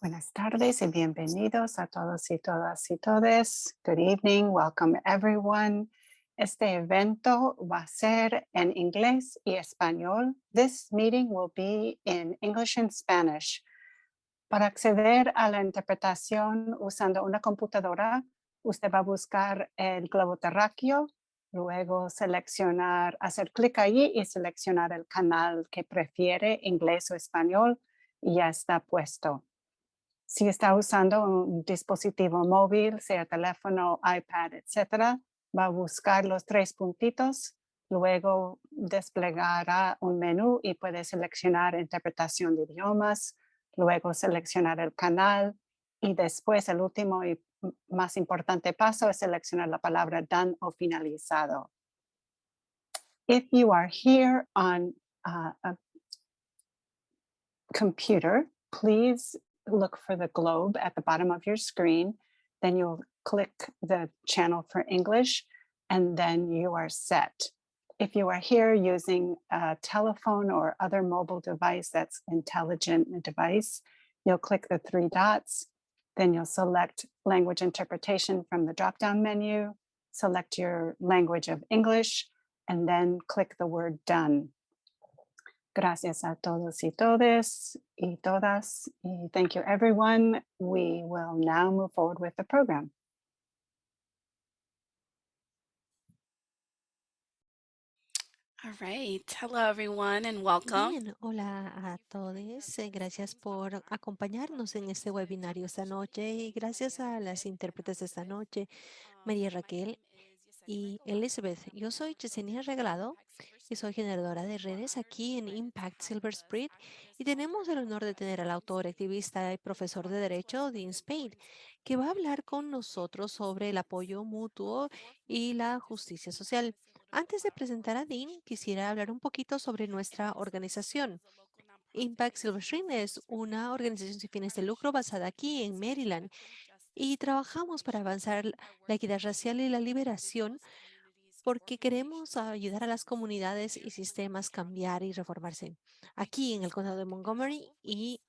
Buenas tardes y bienvenidos a todos y todas y todes. Good evening, welcome everyone. Este evento va a ser en inglés y español. This meeting will be in English and Spanish. Para acceder a la interpretación usando una computadora, usted va a buscar el globo terráqueo, luego hacer clic allí y seleccionar el canal que prefiere, inglés o español, y ya está puesto. Si está usando un dispositivo móvil, sea teléfono, iPad, etcétera, va a buscar los tres puntitos, luego desplegará un menú y puede seleccionar interpretación de idiomas, luego seleccionar el canal y después el último y más importante paso es seleccionar la palabra done o finalizado. If you are here on a computer, please look for the globe at the bottom of your screen. Then you'll click the channel for English, and then you are set. If you are here using a telephone or other mobile device that's intelligent device, you'll click the three dots. Then you'll select language interpretation from the drop-down menu, select your language of English, and then click the word done. Gracias a todos y todas y todas. Y thank you, everyone. We will now move forward with the program. All right. Hello, everyone, and welcome. Bien, hola a todos. Gracias por acompañarnos en este webinario esta noche y gracias a las intérpretes de esta noche, María Raquel y Elizabeth. Yo soy Yesenia Regalado y soy generadora de redes aquí en Impact Silver Spring y tenemos el honor de tener al autor, activista y profesor de Derecho, Dean Spade, que va a hablar con nosotros sobre el apoyo mutuo y la justicia social. Antes de presentar a Dean, quisiera hablar un poquito sobre nuestra organización. Impact Silver Spring es una organización sin fines de lucro basada aquí en Maryland y trabajamos para avanzar la equidad racial y la liberación porque queremos ayudar a las comunidades y sistemas cambiar y reformarse aquí en el condado de Montgomery y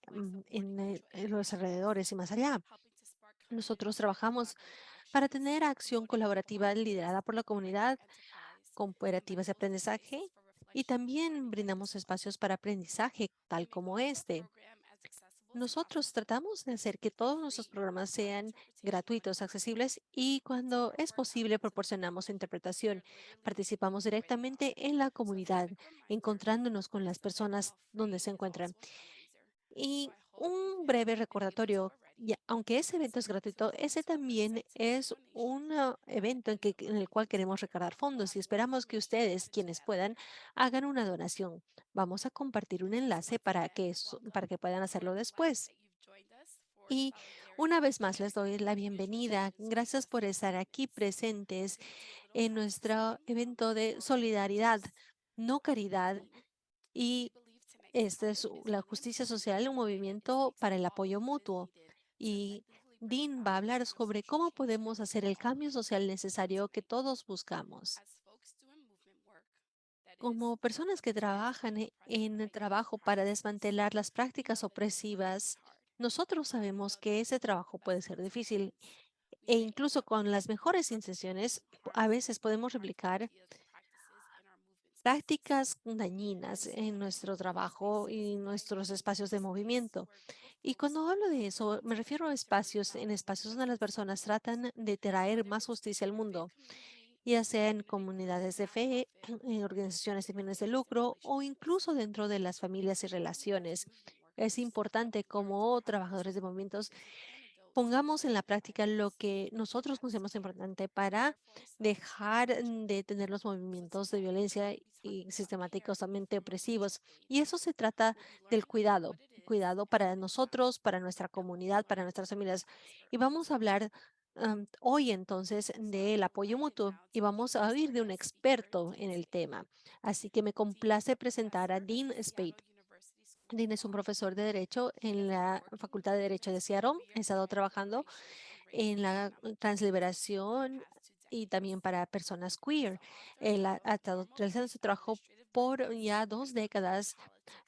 en los alrededores y más allá. Nosotros trabajamos para tener acción colaborativa liderada por la comunidad, cooperativas de aprendizaje y también brindamos espacios para aprendizaje tal como este. Nosotros tratamos de hacer que todos nuestros programas sean gratuitos, accesibles y cuando es posible proporcionamos interpretación. Participamos directamente en la comunidad, encontrándonos con las personas donde se encuentran. Y un breve recordatorio, aunque ese evento es gratuito, ese también es un evento en el cual queremos recaudar fondos y esperamos que ustedes, quienes puedan, hagan una donación. Vamos a compartir un enlace para que puedan hacerlo después. Y una vez más les doy la bienvenida. Gracias por estar aquí presentes en nuestro evento de solidaridad, no caridad. Y este es la justicia social, un movimiento para el apoyo mutuo. Y Dean va a hablar sobre cómo podemos hacer el cambio social necesario que todos buscamos. Como personas que trabajan en el trabajo para desmantelar las prácticas opresivas, nosotros sabemos que ese trabajo puede ser difícil e incluso con las mejores intenciones, a veces podemos replicar prácticas dañinas en nuestro trabajo y nuestros espacios de movimiento. Y cuando hablo de eso, me refiero a espacios donde las personas tratan de traer más justicia al mundo, ya sea en comunidades de fe, en organizaciones sin fines de lucro o incluso dentro de las familias y relaciones. Es importante como trabajadores de movimientos pongamos en la práctica lo que nosotros consideramos importante para dejar de tener los movimientos de violencia y sistemáticamente opresivos. Y eso se trata del cuidado, cuidado para nosotros, para nuestra comunidad, para nuestras familias. Y vamos a hablar hoy entonces del apoyo mutuo y vamos a oír de un experto en el tema. Así que me complace presentar a Dean Spade. Dean es un profesor de Derecho en la Facultad de Derecho de Seattle. He estado trabajando en la transliberación y también para personas queer. Él ha estado realizando su trabajo por ya 2 décadas.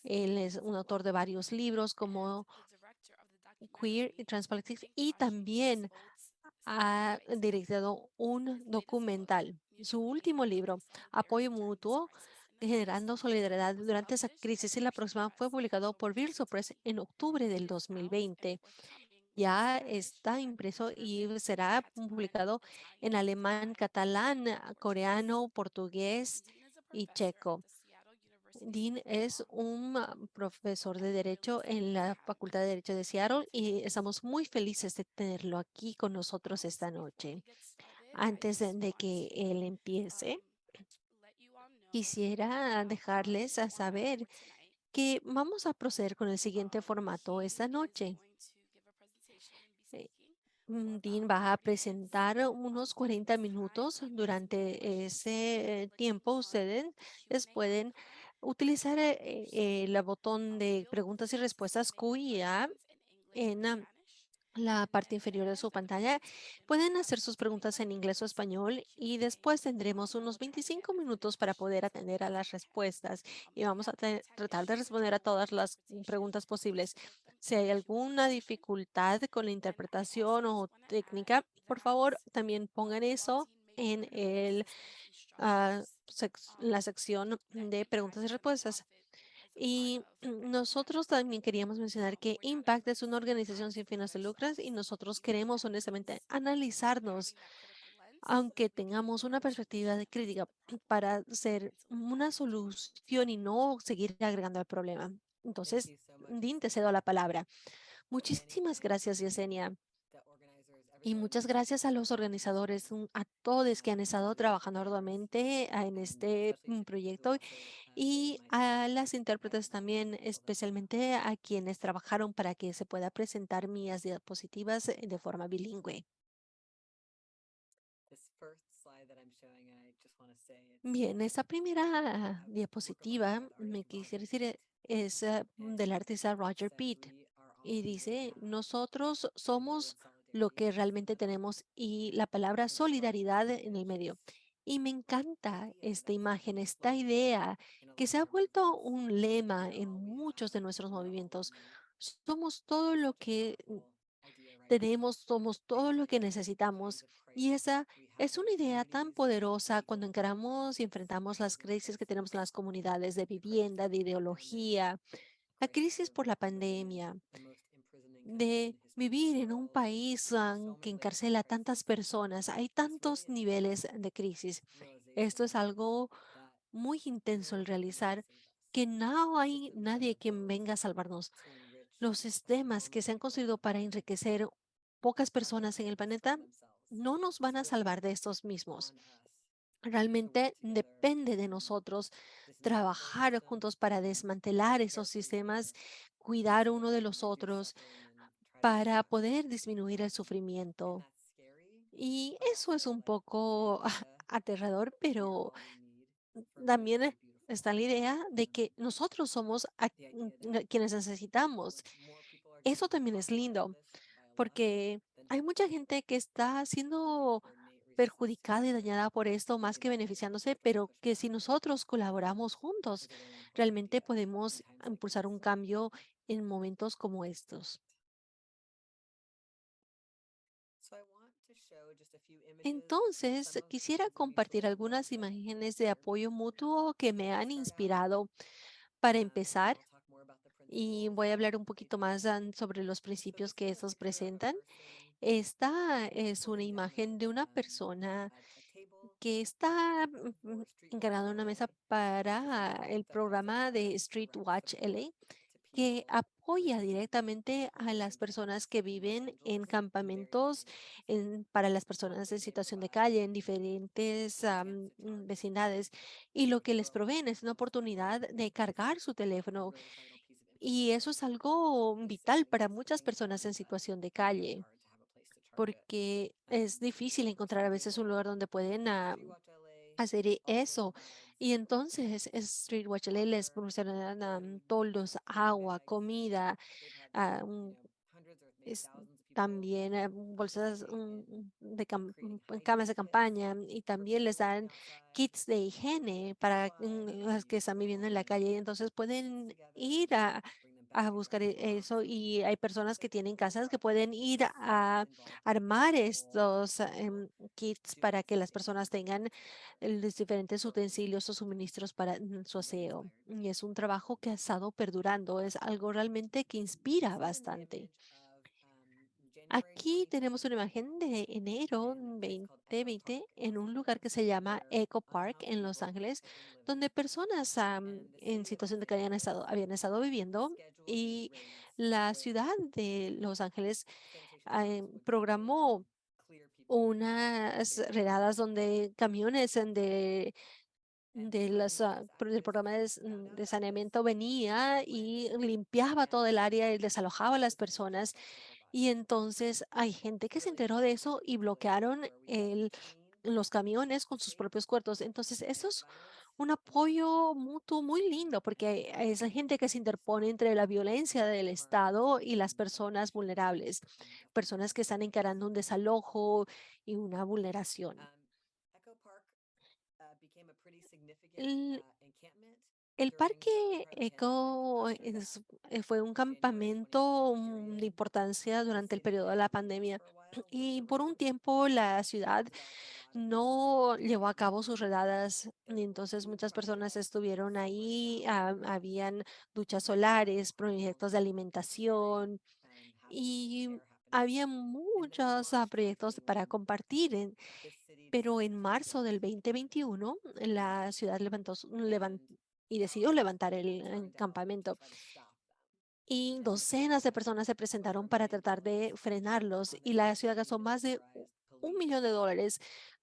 Él es un autor de varios libros como Queer y Trans Politics, y también ha dirigido un documental. Su último libro, Apoyo Mutuo, Generando Solidaridad durante esa crisis y la próxima, fue publicado por Verso Press en octubre del 2020. Ya está impreso y será publicado en alemán, catalán, coreano, portugués y checo. Dean es un profesor de Derecho en la Facultad de Derecho de Seattle y estamos muy felices de tenerlo aquí con nosotros esta noche. Antes de que él empiece, quisiera dejarles a saber que vamos a proceder con el siguiente formato esta noche. Eh, Dean va a presentar unos 40 minutos. Durante ese tiempo, ustedes pueden utilizar el botón de preguntas y respuestas Q y A en la parte inferior de su pantalla. Pueden hacer sus preguntas en inglés o español y después tendremos unos 25 minutos para poder atender a las respuestas y vamos a tratar de responder a todas las preguntas posibles. Si hay alguna dificultad con la interpretación o técnica, por favor, también pongan eso en la sección de preguntas y respuestas. Y nosotros también queríamos mencionar que Impact es una organización sin fines de lucro y nosotros queremos honestamente analizarnos, aunque tengamos una perspectiva de crítica para ser una solución y no seguir agregando al problema. Entonces, Dean, te cedo la palabra. Muchísimas gracias, Yesenia. Y muchas gracias a los organizadores, a todos que han estado trabajando arduamente en este proyecto y a las intérpretes también, especialmente a quienes trabajaron para que se pueda presentar mis diapositivas de forma bilingüe. Bien, esta primera diapositiva, me quisiera decir, es del artista Roger Pitt y dice, nosotros somos lo que realmente tenemos y la palabra solidaridad en el medio. Y me encanta esta imagen, esta idea que se ha vuelto un lema en muchos de nuestros movimientos. Somos todo lo que tenemos, somos todo lo que necesitamos. Y esa es una idea tan poderosa cuando encaramos y enfrentamos las crisis que tenemos en las comunidades de vivienda, de ideología, la crisis por la pandemia, de vivir en un país que encarcela a tantas personas. Hay tantos niveles de crisis. Esto es algo muy intenso el realizar que no hay nadie que venga a salvarnos. Los sistemas que se han construido para enriquecer pocas personas en el planeta no nos van a salvar de estos mismos. Realmente depende de nosotros trabajar juntos para desmantelar esos sistemas, cuidar uno de los otros para poder disminuir el sufrimiento. Y eso es un poco aterrador, pero también está la idea de que nosotros somos quienes necesitamos. Eso también es lindo, porque hay mucha gente que está siendo perjudicada y dañada por esto más que beneficiándose, pero que si nosotros colaboramos juntos, realmente podemos impulsar un cambio en momentos como estos. Entonces, quisiera compartir algunas imágenes de apoyo mutuo que me han inspirado para empezar y voy a hablar un poquito más sobre los principios que estos presentan. Esta es una imagen de una persona que está encargada de una mesa para el programa de Street Watch LA, que apoya directamente a las personas que viven en campamentos para las personas en situación de calle en diferentes vecindades y lo que les proveen es una oportunidad de cargar su teléfono y eso es algo vital para muchas personas en situación de calle porque es difícil encontrar a veces un lugar donde pueden hacer eso. Y entonces Street Watch LA les proporcionan toldos, agua, comida, ah, un- es- también bolsas camas de campaña y también les dan kits de higiene para las que están viviendo en la calle. Entonces pueden ir a buscar eso y hay personas que tienen casas que pueden ir a armar estos kits para que las personas tengan los diferentes utensilios o suministros para su aseo. Y es un trabajo que ha estado perdurando, es algo realmente que inspira bastante. Aquí tenemos una imagen de enero 2020 en un lugar que se llama Echo Park en Los Ángeles, donde personas en situación de que habían estado viviendo y la ciudad de Los Ángeles programó unas redadas donde camiones del programa de saneamiento venía y limpiaba todo el área y desalojaba a las personas y entonces hay gente que se enteró de eso y bloquearon los camiones con sus propios cuerpos. Entonces, eso es un apoyo mutuo muy lindo porque es la gente que se interpone entre la violencia del Estado y las personas vulnerables, personas que están encarando un desalojo y una vulneración. El, el Parque Eco fue un campamento de importancia durante el periodo de la pandemia. Y por un tiempo la ciudad no llevó a cabo sus redadas, y entonces muchas personas estuvieron ahí, habían duchas solares, proyectos de alimentación y había muchos proyectos para compartir, pero en marzo del 2021 la ciudad y decidió levantar el campamento y docenas de personas se presentaron para tratar de frenarlos y la ciudad gastó más de $1 millón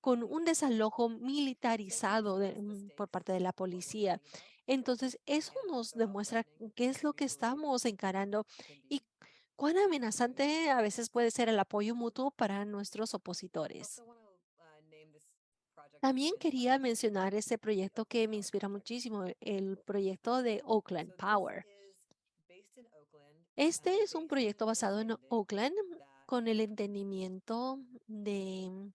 con un desalojo militarizado por parte de la policía. Entonces, eso nos demuestra qué es lo que estamos encarando y cuán amenazante a veces puede ser el apoyo mutuo para nuestros opositores. También quería mencionar este proyecto que me inspira muchísimo, el proyecto de Oakland Power. Este es un proyecto basado en Oakland con el entendimiento de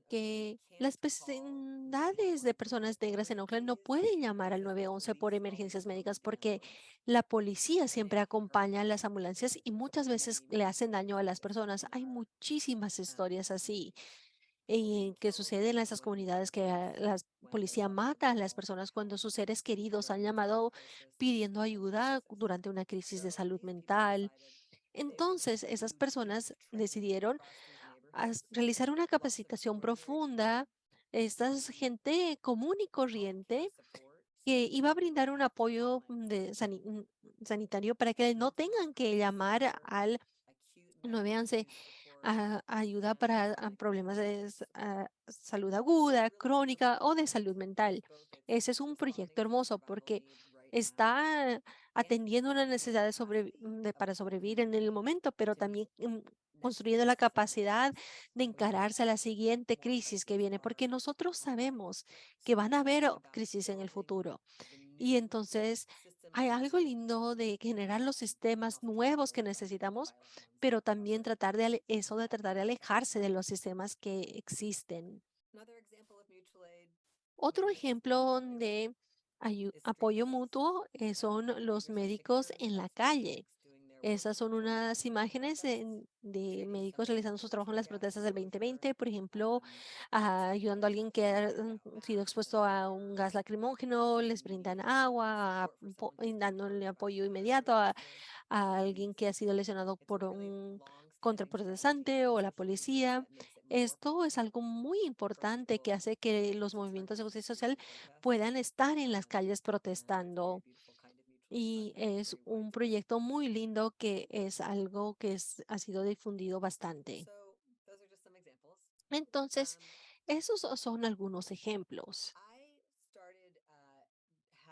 que las vecindades de personas negras en Oakland no pueden llamar al 911 por emergencias médicas porque la policía siempre acompaña a las ambulancias y muchas veces le hacen daño a las personas. Hay muchísimas historias así que suceden en esas comunidades que la policía mata a las personas cuando sus seres queridos han llamado pidiendo ayuda durante una crisis de salud mental. Entonces, esas personas decidieron realizar una capacitación profunda. Esta es gente común y corriente que iba a brindar un apoyo sanitario para que no tengan que llamar al 911 ayuda para problemas de salud aguda, crónica o de salud mental. Ese es un proyecto hermoso porque está atendiendo una necesidad para sobrevivir en el momento, pero también construyendo la capacidad de encararse a la siguiente crisis que viene, porque nosotros sabemos que van a haber crisis en el futuro. Y entonces hay algo lindo de generar los sistemas nuevos que necesitamos, pero también tratar de alejarse de los sistemas que existen. Otro ejemplo de apoyo mutuo son los médicos en la calle. Esas son unas imágenes de médicos realizando su trabajo en las protestas del 2020, por ejemplo, ayudando a alguien que ha sido expuesto a un gas lacrimógeno, les brindan agua, y dándole apoyo inmediato a alguien que ha sido lesionado por un contraprotestante o la policía. Esto es algo muy importante que hace que los movimientos de justicia social puedan estar en las calles protestando y es un proyecto muy lindo que es algo que ha sido difundido bastante. Entonces, esos son algunos ejemplos.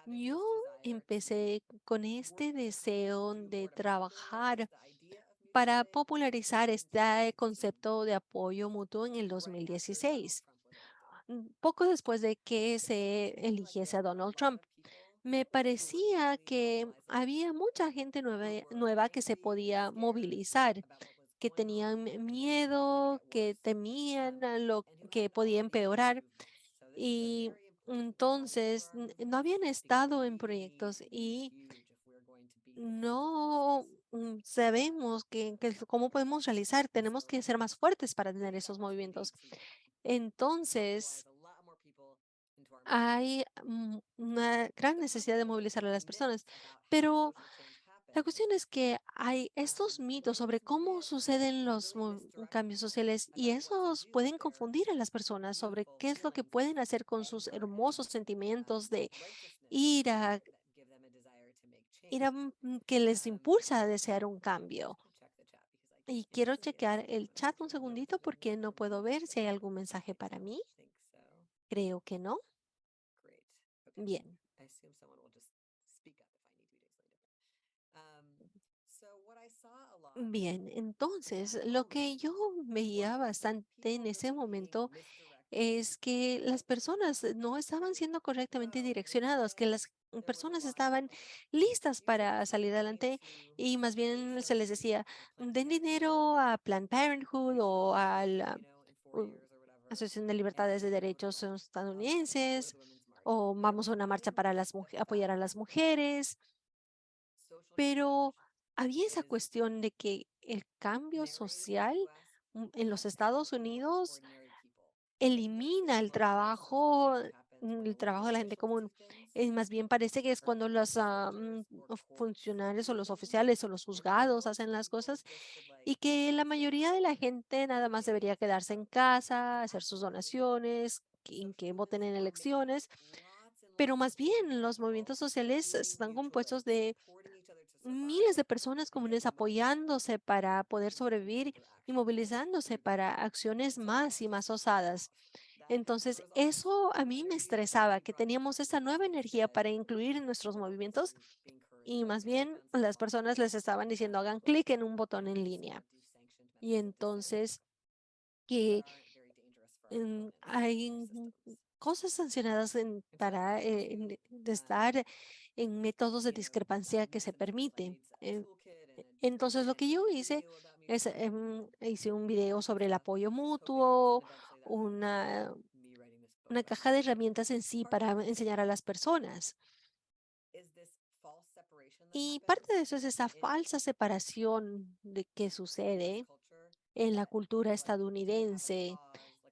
Yo empecé con este deseo de trabajar para popularizar este concepto de apoyo mutuo en el 2016, poco después de que se eligiese a Donald Trump. Me parecía que había mucha gente nueva que se podía movilizar, que tenían miedo, que temían a lo que podía empeorar Entonces, no habían estado en proyectos y no sabemos cómo podemos realizar. Tenemos que ser más fuertes para tener esos movimientos. Entonces, hay una gran necesidad de movilizar a las personas, pero la cuestión es que hay estos mitos sobre cómo suceden los cambios sociales y esos pueden confundir a las personas sobre qué es lo que pueden hacer con sus hermosos sentimientos de ira, que les impulsa a desear un cambio. Y quiero chequear el chat un segundito porque no puedo ver si hay algún mensaje para mí. Creo que no. Bien. Bien, entonces lo que yo veía bastante en ese momento es que las personas no estaban siendo correctamente direccionadas, que las personas estaban listas para salir adelante y más bien se les decía, den dinero a Planned Parenthood o a la uh, Asociación de Libertades de Derechos estadounidenses o vamos a una marcha para apoyar a las mujeres, pero había esa cuestión de que el cambio social en los Estados Unidos elimina el trabajo de la gente común. Más bien parece que es cuando los funcionarios o los oficiales o los juzgados hacen las cosas y que la mayoría de la gente nada más debería quedarse en casa, hacer sus donaciones, que voten en elecciones, pero más bien los movimientos sociales están compuestos de miles de personas comunes apoyándose para poder sobrevivir y movilizándose para acciones más y más osadas. Entonces, eso a mí me estresaba, que teníamos esta nueva energía para incluir en nuestros movimientos y más bien las personas les estaban diciendo hagan clic en un botón en línea. Y entonces que hay cosas sancionadas de estar en métodos de discrepancia que se permite. Entonces, lo que yo hice es, hice un video sobre el apoyo mutuo, una, una caja de herramientas en sí para enseñar a las personas. Y parte de eso es esa falsa separación de que sucede en la cultura estadounidense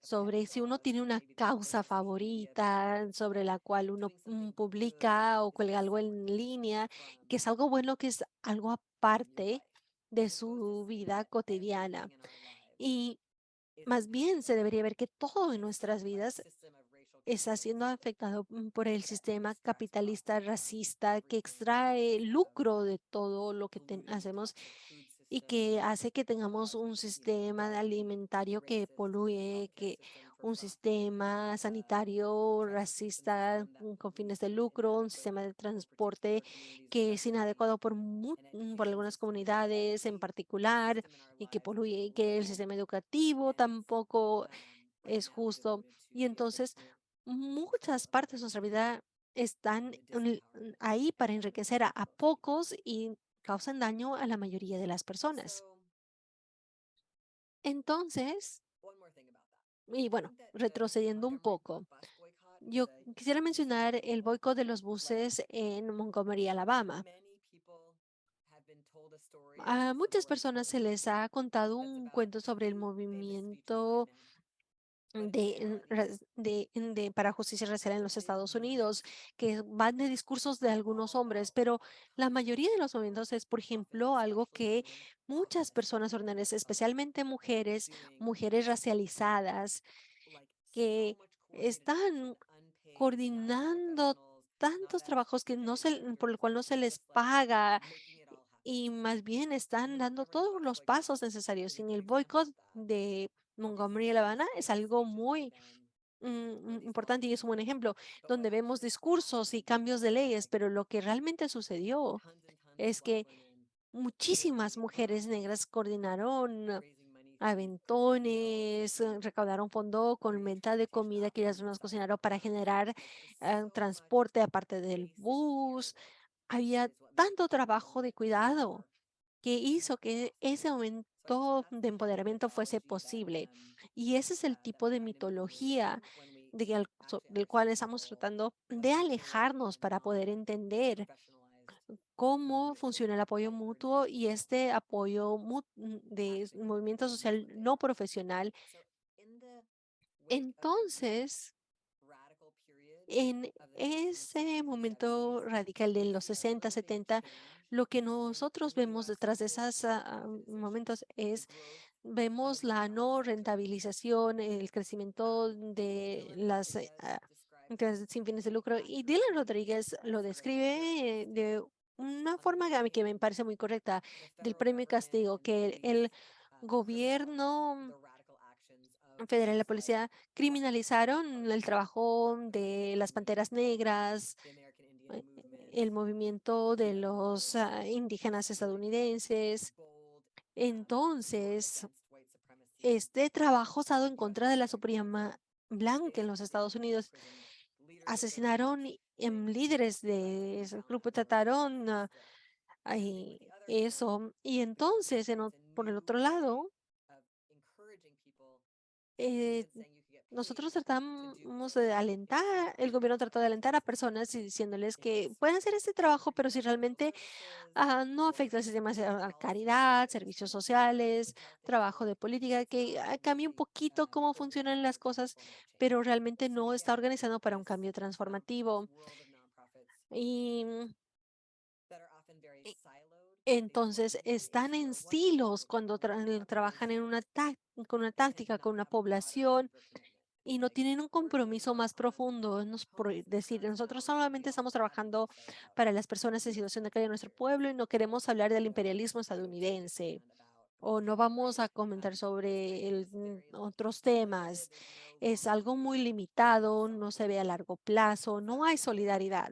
sobre si uno tiene una causa favorita sobre la cual uno publica o cuelga algo en línea, que es algo bueno, que es algo aparte de su vida cotidiana. Y más bien se debería ver que todo en nuestras vidas está siendo afectado por el sistema capitalista racista que extrae lucro de todo lo que hacemos y que hace que tengamos un sistema de alimentario que polúe, que un sistema sanitario racista con fines de lucro, un sistema de transporte que es inadecuado por algunas comunidades en particular y que polúe, y que el sistema educativo tampoco es justo. Y entonces muchas partes de nuestra vida están ahí para enriquecer a pocos y causan daño a la mayoría de las personas. Entonces, y bueno, retrocediendo un poco, yo quisiera mencionar el boicot de los buses en Montgomery, Alabama. A muchas personas se les ha contado un cuento sobre el movimiento para justicia racial en los Estados Unidos, que van de discursos de algunos hombres, pero la mayoría de los movimientos es, por ejemplo, algo que muchas personas ordinarias, especialmente mujeres, mujeres racializadas, que están coordinando tantos trabajos que por el cual no se les paga y más bien están dando todos los pasos necesarios. Sin el boicot de Montgomery, Alabama, es algo muy importante y es un buen ejemplo, donde vemos discursos y cambios de leyes, pero lo que realmente sucedió es que muchísimas mujeres negras coordinaron aventones, recaudaron fondo con venta de comida que ellas mismas cocinaron para generar transporte aparte del bus. Había tanto trabajo de cuidado que hizo que ese momento de empoderamiento fuese posible. Y ese es el tipo de mitología del cual estamos tratando de alejarnos para poder entender cómo funciona el apoyo mutuo y este apoyo de movimiento social no profesional. Entonces, en ese momento radical de los 60, 70, lo que nosotros vemos detrás de esos momentos es, vemos la no rentabilización, el crecimiento de las empresas sin fines de lucro. Y Dylan Rodríguez lo describe de una forma que a mí que me parece muy correcta, del premio y castigo, que el gobierno federal y la policía criminalizaron el trabajo de las panteras negras, eh, el movimiento de los indígenas estadounidenses. Entonces, este trabajo usado en contra de la suprema blanca en los Estados Unidos, asesinaron líderes de ese grupo, trataron eso. Y entonces, por el otro lado, eh, nosotros tratamos de alentar, el gobierno trató de alentar a personas y diciéndoles que pueden hacer este trabajo, pero si realmente no afecta al sistema de caridad, servicios sociales, trabajo de política, que cambie un poquito cómo funcionan las cosas, pero realmente no está organizado para un cambio transformativo. Y y entonces están en silos cuando trabajan en con una táctica, con una población y no tienen un compromiso más profundo. Por decir, nosotros solamente estamos trabajando para las personas en situación de calle en nuestro pueblo y no queremos hablar del imperialismo estadounidense o no vamos a comentar sobre otros temas. Es algo muy limitado, no se ve a largo plazo, no hay solidaridad.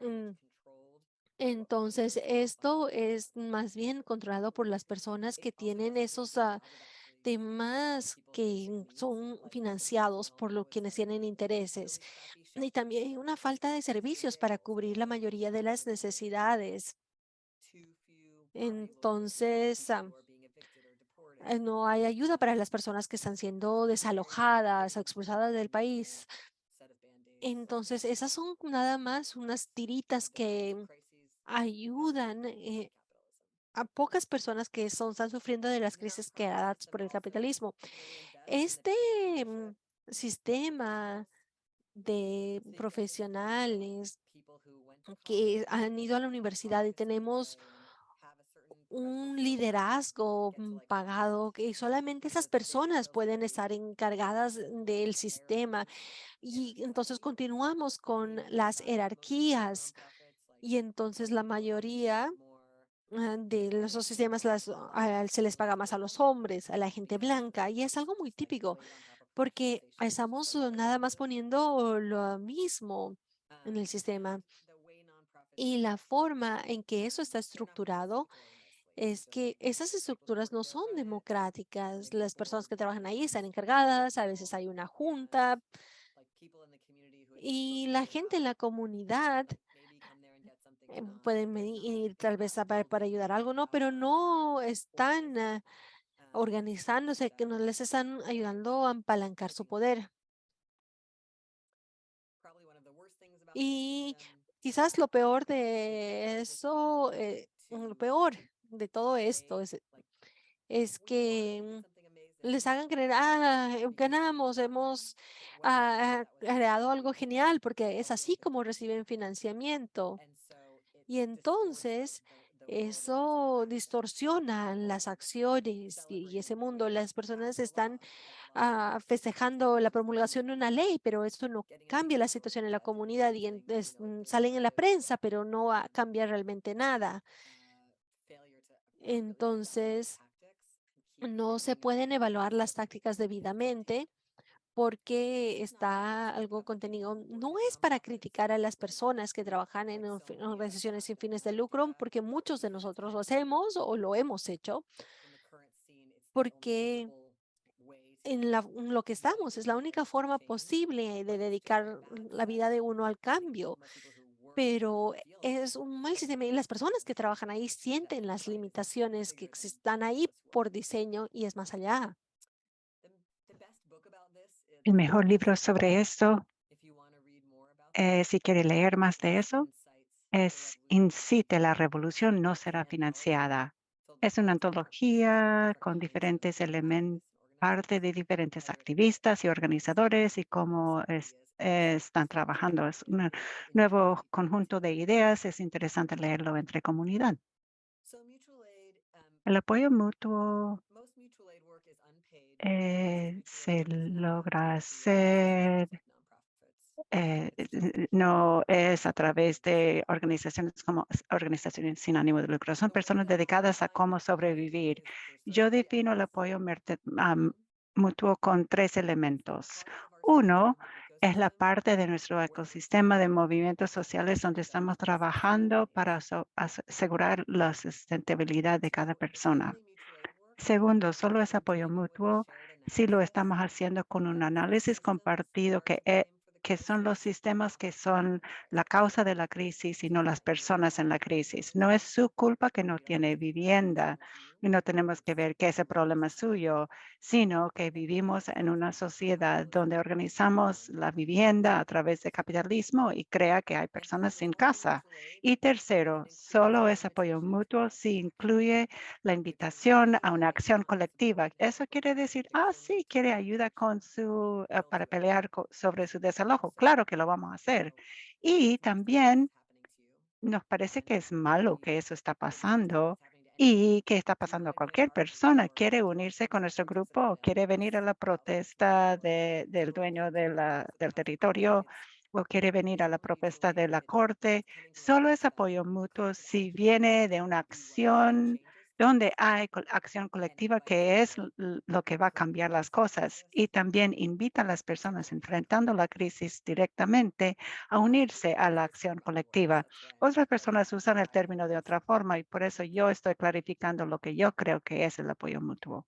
Mm, Entonces, esto es más bien controlado por las personas que tienen esos temas que son financiados por los quienes tienen intereses. Y también hay una falta de servicios para cubrir la mayoría de las necesidades. Entonces, no hay ayuda para las personas que están siendo desalojadas o expulsadas del país. Entonces, esas son nada más unas tiritas que ayudan a pocas personas que están sufriendo de las crisis creadas por el capitalismo. Este mm, sistema de profesionales que han ido a la universidad y tenemos un liderazgo pagado que solamente esas personas pueden estar encargadas del sistema y entonces continuamos con las jerarquías y entonces la mayoría de esos sistemas se les paga más a los hombres, a la gente blanca, y es algo muy típico, porque estamos nada más poniendo lo mismo en el sistema. Y la forma en que eso está estructurado es que esas estructuras no son democráticas. Las personas que trabajan ahí están encargadas, a veces hay una junta y la gente en la comunidad pueden ir tal vez para ayudar a algo, ¿no? Pero no están organizándose, que no les están ayudando a apalancar su poder. Y quizás lo peor de eso, lo peor de todo esto es que les hagan creer, ganamos, hemos creado algo genial, porque es así como reciben financiamiento. Y entonces eso distorsiona las acciones y ese mundo. Las personas están festejando la promulgación de una ley, pero eso no cambia la situación en la comunidad y salen en la prensa, pero no cambia realmente nada. Entonces, no se pueden evaluar las tácticas debidamente porque está algo contenido. No es para criticar a las personas que trabajan en organizaciones sin fines de lucro, porque muchos de nosotros lo hacemos o lo hemos hecho, porque en lo que estamos es la única forma posible de dedicar la vida de uno al cambio, pero es un mal sistema y las personas que trabajan ahí sienten las limitaciones que están ahí por diseño y es más allá. El mejor libro sobre esto, si quiere leer más de eso, es Incite, la revolución no será financiada. Es una antología con diferentes elementos, parte de diferentes activistas y organizadores y cómo están trabajando. Es un nuevo conjunto de ideas. Es interesante leerlo entre comunidad. El apoyo mutuo se logra hacer no es a través de organizaciones como organizaciones sin ánimo de lucro, son personas dedicadas a cómo sobrevivir. Yo defino el apoyo mutuo con tres elementos. Uno es la parte de nuestro ecosistema de movimientos sociales donde estamos trabajando para asegurar la sustentabilidad de cada persona. Segundo, solo es apoyo mutuo si lo estamos haciendo con un análisis compartido que son los sistemas que son la causa de la crisis y no las personas en la crisis. No es su culpa que no tiene vivienda y no tenemos que ver que ese problema es suyo, sino que vivimos en una sociedad donde organizamos la vivienda a través de capitalismo y crea que hay personas sin casa. Y tercero, solo es apoyo mutuo si incluye la invitación a una acción colectiva. Eso quiere decir, sí, quiere ayuda con para pelear sobre su desalojo. Claro que lo vamos a hacer. Y también nos parece que es malo que eso está pasando y que está pasando a cualquier persona. Quiere unirse con nuestro grupo, quiere venir a la protesta del dueño del territorio o quiere venir a la protesta de la corte. Solo es apoyo mutuo si viene de una acción donde hay acción colectiva que es lo que va a cambiar las cosas y también invita a las personas enfrentando la crisis directamente a unirse a la acción colectiva. Otras personas usan el término de otra forma y por eso yo estoy clarificando lo que yo creo que es el apoyo mutuo.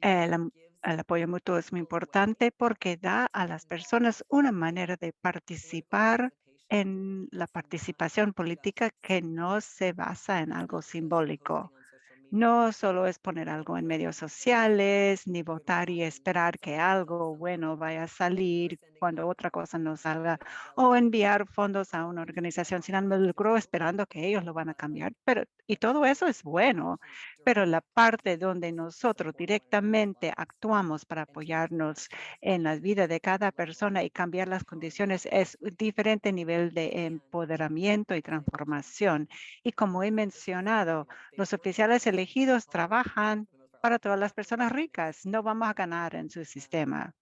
El, am- el apoyo mutuo es muy importante porque da a las personas una manera de participar en la participación política que no se basa en algo simbólico. No solo es poner algo en medios sociales, ni votar y esperar que algo bueno vaya a salir cuando otra cosa no salga, o enviar fondos a una organización sin ánimo de lucro esperando que ellos lo van a cambiar. Y todo eso es bueno, pero la parte donde nosotros directamente actuamos para apoyarnos en la vida de cada persona y cambiar las condiciones es un diferente nivel de empoderamiento y transformación. Y como he mencionado, los oficiales elegidos trabajan para todas las personas ricas. No vamos a ganar en su sistema.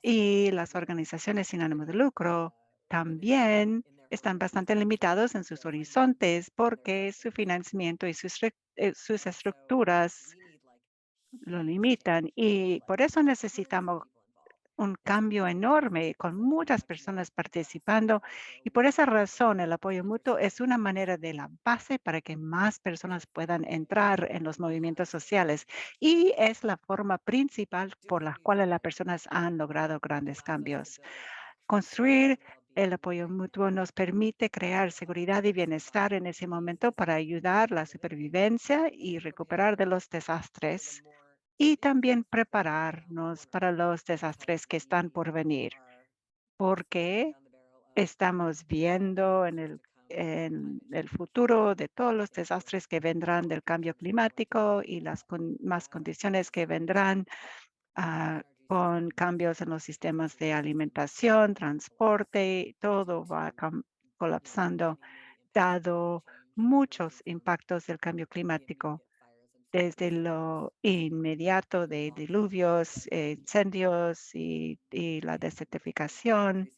Y las organizaciones sin ánimo de lucro también están bastante limitados en sus horizontes porque su financiamiento y sus estructuras lo limitan. Y por eso necesitamos un cambio enorme con muchas personas participando y por esa razón el apoyo mutuo es una manera de la base para que más personas puedan entrar en los movimientos sociales y es la forma principal por la cual las personas han logrado grandes cambios. Construir el apoyo mutuo nos permite crear seguridad y bienestar en ese momento para ayudar la supervivencia y recuperar de los desastres y también prepararnos para los desastres que están por venir, porque estamos viendo en el futuro de todos los desastres que vendrán del cambio climático y las más condiciones que vendrán con cambios en los sistemas de alimentación, transporte, todo va colapsando, dado muchos impactos del cambio climático desde lo inmediato de diluvios, incendios y la desertificación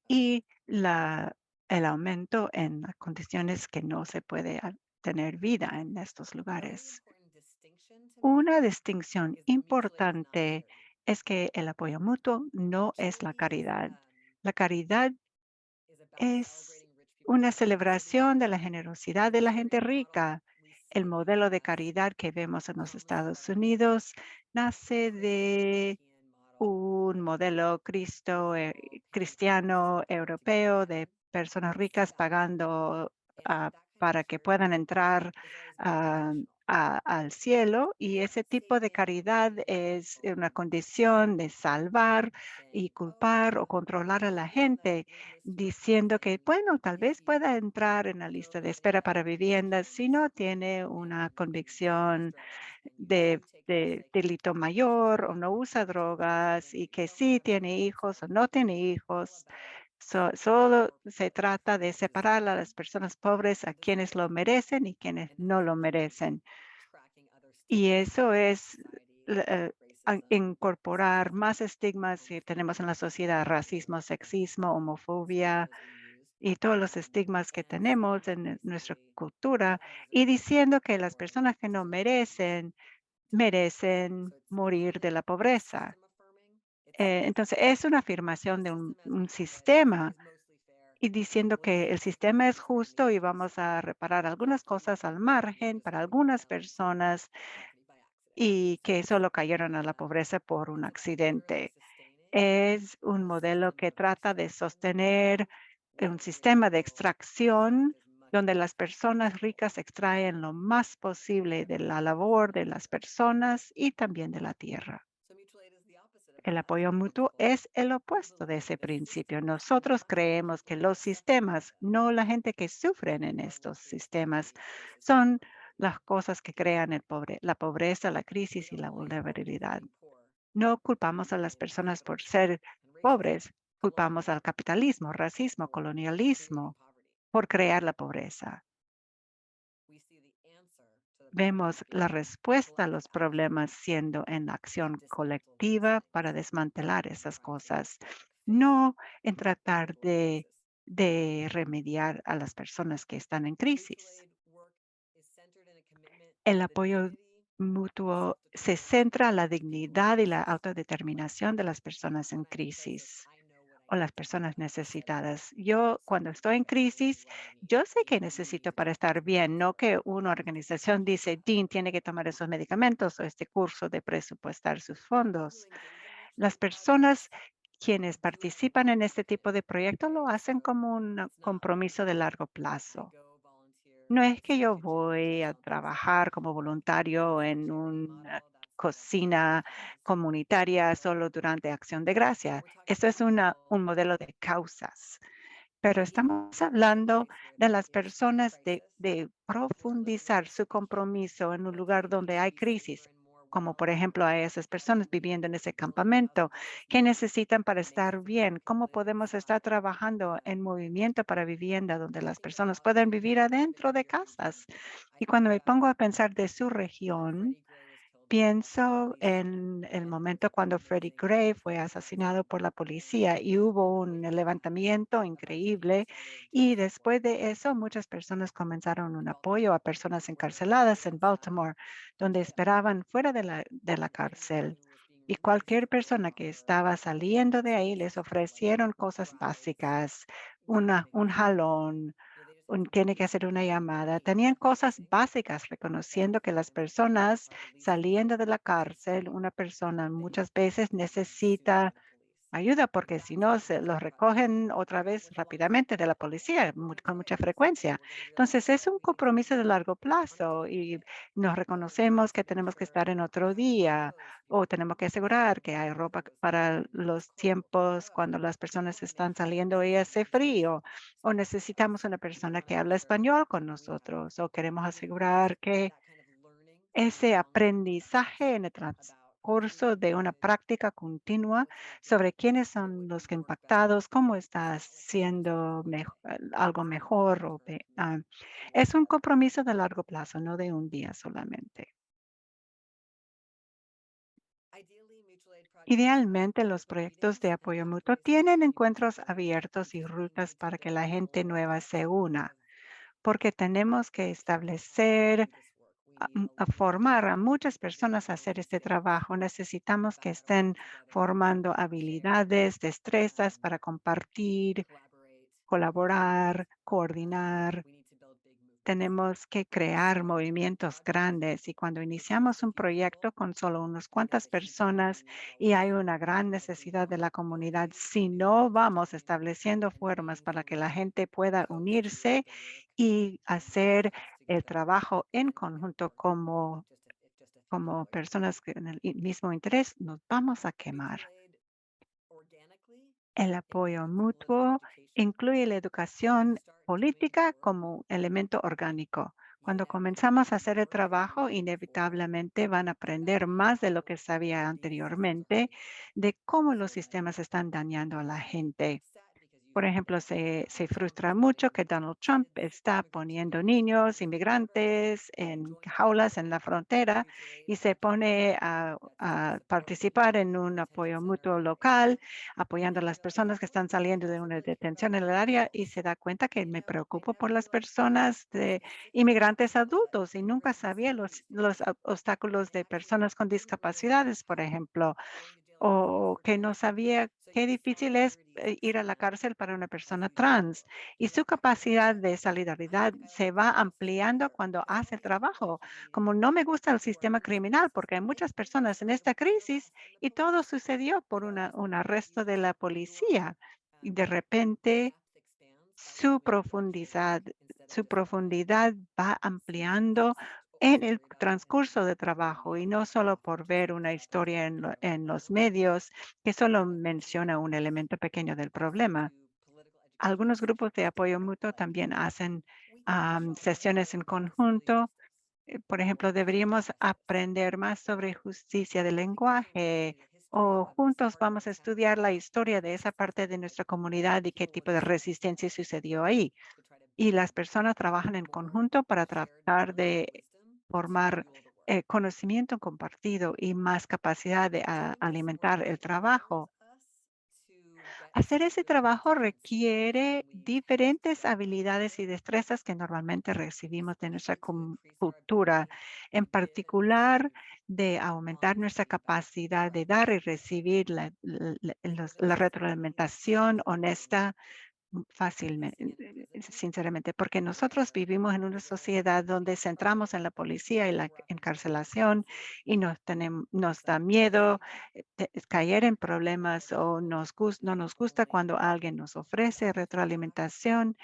y el aumento en las condiciones que no se puede tener vida en estos lugares. Una distinción importante es que el apoyo mutuo no es la caridad. La caridad es una celebración de la generosidad de la gente rica. El modelo de caridad que vemos en los Estados Unidos nace de un modelo cristiano europeo de personas ricas pagando para que puedan entrar a, al cielo, y ese tipo de caridad es una condición de salvar y culpar o controlar a la gente, diciendo que, bueno, tal vez pueda entrar en la lista de espera para viviendas si no tiene una convicción de delito mayor o no usa drogas, y que sí tiene hijos o no tiene hijos. Solo se trata de separar a las personas pobres, a quienes lo merecen y quienes no lo merecen. Y eso es incorporar más estigmas que tenemos en la sociedad: racismo, sexismo, homofobia y todos los estigmas que tenemos en nuestra cultura, y diciendo que las personas que no merecen morir de la pobreza. Entonces, es una afirmación de un sistema, y diciendo que el sistema es justo y vamos a reparar algunas cosas al margen para algunas personas, y que solo cayeron a la pobreza por un accidente. Es un modelo que trata de sostener un sistema de extracción donde las personas ricas extraen lo más posible de la labor de las personas y también de la tierra. El apoyo mutuo es el opuesto de ese principio. Nosotros creemos que los sistemas, no la gente que sufren en estos sistemas, son las cosas que crean la pobreza, la crisis y la vulnerabilidad. No culpamos a las personas por ser pobres, culpamos al capitalismo, racismo, colonialismo por crear la pobreza. Vemos la respuesta a los problemas siendo en la acción colectiva para desmantelar esas cosas, no en tratar de remediar a las personas que están en crisis. El apoyo mutuo se centra en la dignidad y la autodeterminación de las personas en crisis o las personas necesitadas. Yo, cuando estoy en crisis, yo sé que necesito para estar bien, no que una organización dice: Dean tiene que tomar esos medicamentos o este curso de presupuestar sus fondos. Las personas quienes participan en este tipo de proyectos lo hacen como un compromiso de largo plazo. No es que yo voy a trabajar como voluntario en una cocina comunitaria solo durante Acción de Gracia. Eso es un modelo de causas. Pero estamos hablando de las personas, de profundizar su compromiso en un lugar donde hay crisis, como por ejemplo a esas personas viviendo en ese campamento. ¿Qué necesitan para estar bien? ¿Cómo podemos estar trabajando en movimiento para vivienda donde las personas puedan vivir adentro de casas? Y cuando me pongo a pensar de su región, pienso en el momento cuando Freddie Gray fue asesinado por la policía, y hubo un levantamiento increíble, y después de eso muchas personas comenzaron un apoyo a personas encarceladas en Baltimore, donde esperaban fuera de la cárcel. Y cualquier persona que estaba saliendo de ahí les ofrecieron cosas básicas, un jalón, tiene que hacer una llamada. Tenían cosas básicas, reconociendo que las personas saliendo de la cárcel, una persona muchas veces necesita ayuda, porque si no, se los recogen otra vez rápidamente de la policía, con mucha frecuencia. Entonces, es un compromiso de largo plazo, y nos reconocemos que tenemos que estar en otro día, o tenemos que asegurar que hay ropa para los tiempos cuando las personas están saliendo y hace frío, o necesitamos una persona que habla español con nosotros, o queremos asegurar que ese aprendizaje en el transcurso de una práctica continua sobre quiénes son los que impactados, cómo está haciendo algo mejor. Es un compromiso de largo plazo, no de un día solamente. Idealmente, los proyectos de apoyo mutuo tienen encuentros abiertos y rutas para que la gente nueva se una, porque tenemos que establecer a formar a muchas personas a hacer este trabajo. Necesitamos que estén formando habilidades, destrezas para compartir, colaborar, coordinar. Tenemos que crear movimientos grandes, y cuando iniciamos un proyecto con solo unas cuantas personas y hay una gran necesidad de la comunidad, si no vamos estableciendo formas para que la gente pueda unirse y hacer el trabajo en conjunto como personas que en el mismo interés, nos vamos a quemar. El apoyo mutuo incluye la educación política como elemento orgánico. Cuando comenzamos a hacer el trabajo, inevitablemente van a aprender más de lo que sabía anteriormente, de cómo los sistemas están dañando a la gente. Por ejemplo, se frustra mucho que Donald Trump está poniendo niños inmigrantes en jaulas en la frontera y se pone a participar en un apoyo mutuo local, apoyando a las personas que están saliendo de una detención en el área y se da cuenta que me preocupo por las personas de inmigrantes adultos y nunca sabía los obstáculos de personas con discapacidades, por ejemplo, o que no sabía qué difícil es ir a la cárcel para una persona trans. Y su capacidad de solidaridad se va ampliando cuando hace el trabajo. Como no me gusta el sistema criminal, porque hay muchas personas en esta crisis y todo sucedió por un arresto de la policía. Y de repente su profundidad, su profundidad va ampliando en el transcurso de trabajo y no solo por ver una historia en los medios que solo menciona un elemento pequeño del problema. Algunos grupos de apoyo mutuo también hacen sesiones en conjunto. Por ejemplo, deberíamos aprender más sobre justicia del lenguaje o juntos vamos a estudiar la historia de esa parte de nuestra comunidad y qué tipo de resistencia sucedió ahí. Y las personas trabajan en conjunto para tratar de formar conocimiento compartido y más capacidad de alimentar el trabajo. Hacer ese trabajo requiere diferentes habilidades y destrezas que normalmente recibimos de nuestra cultura, en particular de aumentar nuestra capacidad de dar y recibir la retroalimentación honesta fácilmente, sinceramente, porque nosotros vivimos en una sociedad donde centramos en la policía y la encarcelación y nos da miedo caer en problemas o no nos gusta cuando alguien nos ofrece retroalimentación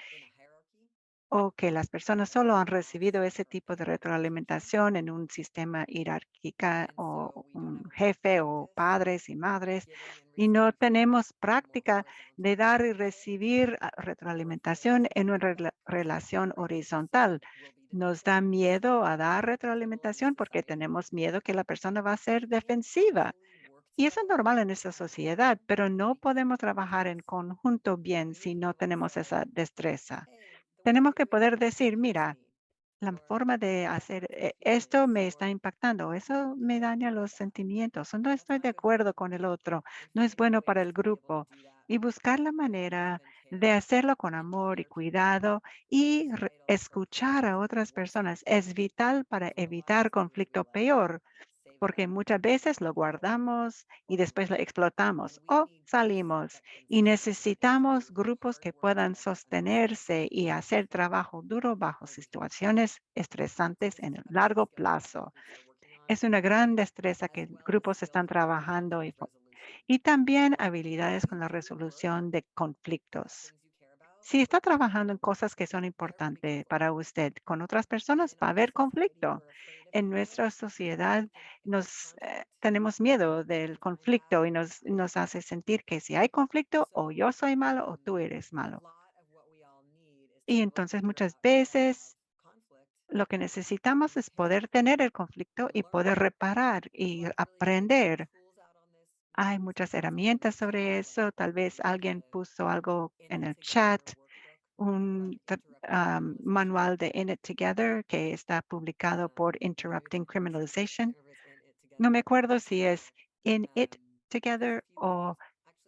o que las personas solo han recibido ese tipo de retroalimentación en un sistema jerárquica o un jefe o padres y madres y no tenemos práctica de dar y recibir retroalimentación en una relación horizontal. Nos da miedo a dar retroalimentación porque tenemos miedo que la persona va a ser defensiva. Y eso es normal en esta sociedad, pero no podemos trabajar en conjunto bien si no tenemos esa destreza. Tenemos que poder decir, mira, la forma de hacer esto me está impactando, eso me daña los sentimientos, o no estoy de acuerdo con el otro, no es bueno para el grupo. Y buscar la manera de hacerlo con amor y cuidado y escuchar a otras personas es vital para evitar conflicto peor porque muchas veces lo guardamos y después lo explotamos o salimos y necesitamos grupos que puedan sostenerse y hacer trabajo duro bajo situaciones estresantes en el largo plazo. Es una gran destreza que grupos están trabajando y también habilidades con la resolución de conflictos. Si está trabajando en cosas que son importantes para usted con otras personas, va a haber conflicto. En nuestra sociedad tenemos miedo del conflicto y nos hace sentir que si hay conflicto, o yo soy malo o tú eres malo. Y entonces muchas veces lo que necesitamos es poder tener el conflicto y poder reparar y aprender. Hay muchas herramientas sobre eso. Tal vez alguien puso algo en el chat un manual de In It Together que está publicado por Interrupting Criminalization. No me acuerdo si es In It Together o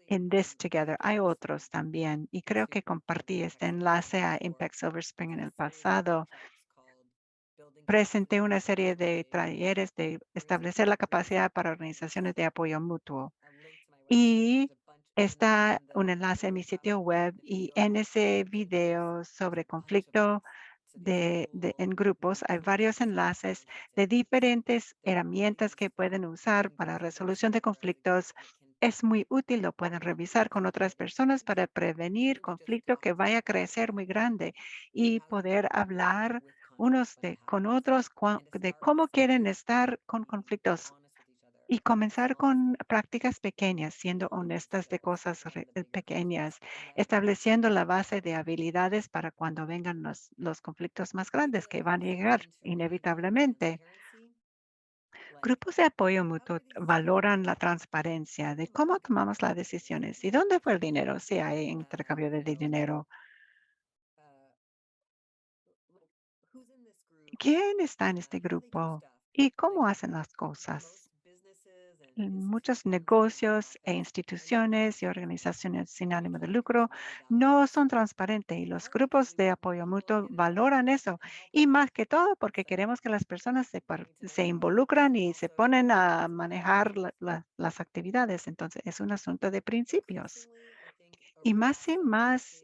In This Together. Hay otros también y creo que compartí este enlace a Impact Silver Spring en el pasado. Presenté una serie de talleres de establecer la capacidad para organizaciones de apoyo mutuo. Y está un enlace en mi sitio web y en ese video sobre conflicto en grupos hay varios enlaces de diferentes herramientas que pueden usar para resolución de conflictos. Es muy útil, lo pueden revisar con otras personas para prevenir conflicto que vaya a crecer muy grande y poder hablar con otros de cómo quieren estar con conflictos y comenzar con prácticas pequeñas, siendo honestas de cosas pequeñas, estableciendo la base de habilidades para cuando vengan los conflictos más grandes que van a llegar inevitablemente. Grupos de apoyo mutuo valoran la transparencia de cómo tomamos las decisiones y dónde fue el dinero, si hay intercambio de dinero. ¿Quién está en este grupo y cómo hacen las cosas? Muchos negocios e instituciones y organizaciones sin ánimo de lucro no son transparentes y los grupos de apoyo mutuo valoran eso. Y más que todo porque queremos que las personas se involucran y se ponen a manejar las actividades. Entonces, es un asunto de principios. Y más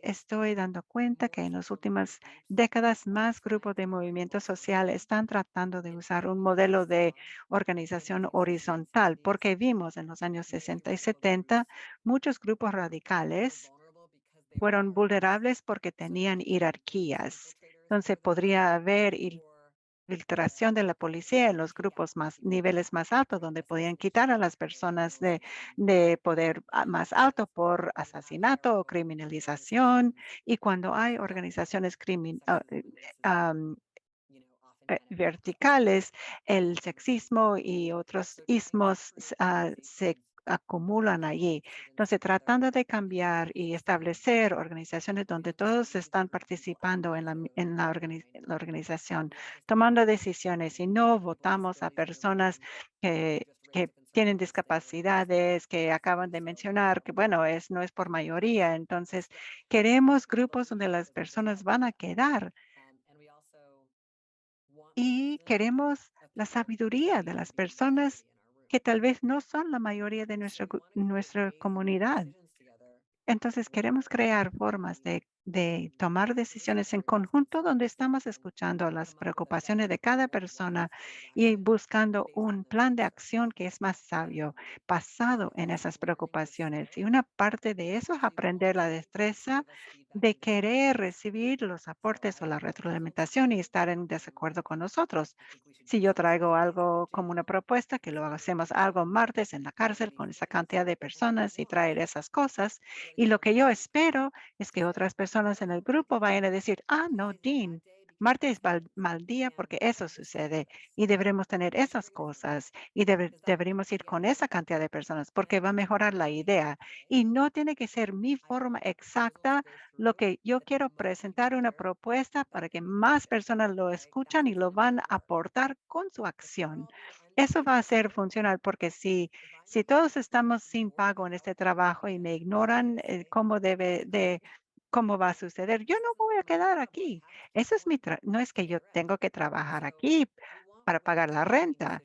estoy dando cuenta que en las últimas décadas más grupos de movimiento social están tratando de usar un modelo de organización horizontal, porque vimos en los años 60 y 70 muchos grupos radicales fueron vulnerables porque tenían jerarquías. Entonces podría haber filtración de la policía en los grupos más, niveles más altos, donde podían quitar a las personas de poder más alto por asesinato o criminalización. Y cuando hay organizaciones verticales, el sexismo y otros ismos se acumulan allí. Entonces, tratando de cambiar y establecer organizaciones donde todos están participando en la organización, tomando decisiones y no votamos a personas que tienen discapacidades, que acaban de mencionar, que bueno, no es por mayoría. Entonces, queremos grupos donde las personas van a quedar y queremos la sabiduría de las personas que tal vez no son la mayoría de nuestra comunidad. Entonces, queremos crear formas de tomar decisiones en conjunto donde estamos escuchando las preocupaciones de cada persona y buscando un plan de acción que es más sabio, basado en esas preocupaciones. Y una parte de eso es aprender la destreza de querer recibir los aportes o la retroalimentación y estar en desacuerdo con nosotros. Si yo traigo algo como una propuesta, que lo hacemos algo martes en la cárcel con esa cantidad de personas y traer esas cosas, y lo que yo espero es que otras personas en el grupo vayan a decir, no, Dean, martes es mal día porque eso sucede y deberemos tener esas cosas y deberíamos ir con esa cantidad de personas porque va a mejorar la idea. Y no tiene que ser mi forma exacta lo que yo quiero presentar una propuesta para que más personas lo escuchan y lo van a aportar con su acción. Eso va a ser funcional porque si todos estamos sin pago en este trabajo y me ignoran cómo va a suceder, yo no voy a quedar aquí. Eso es no es que yo tengo que trabajar aquí para pagar la renta.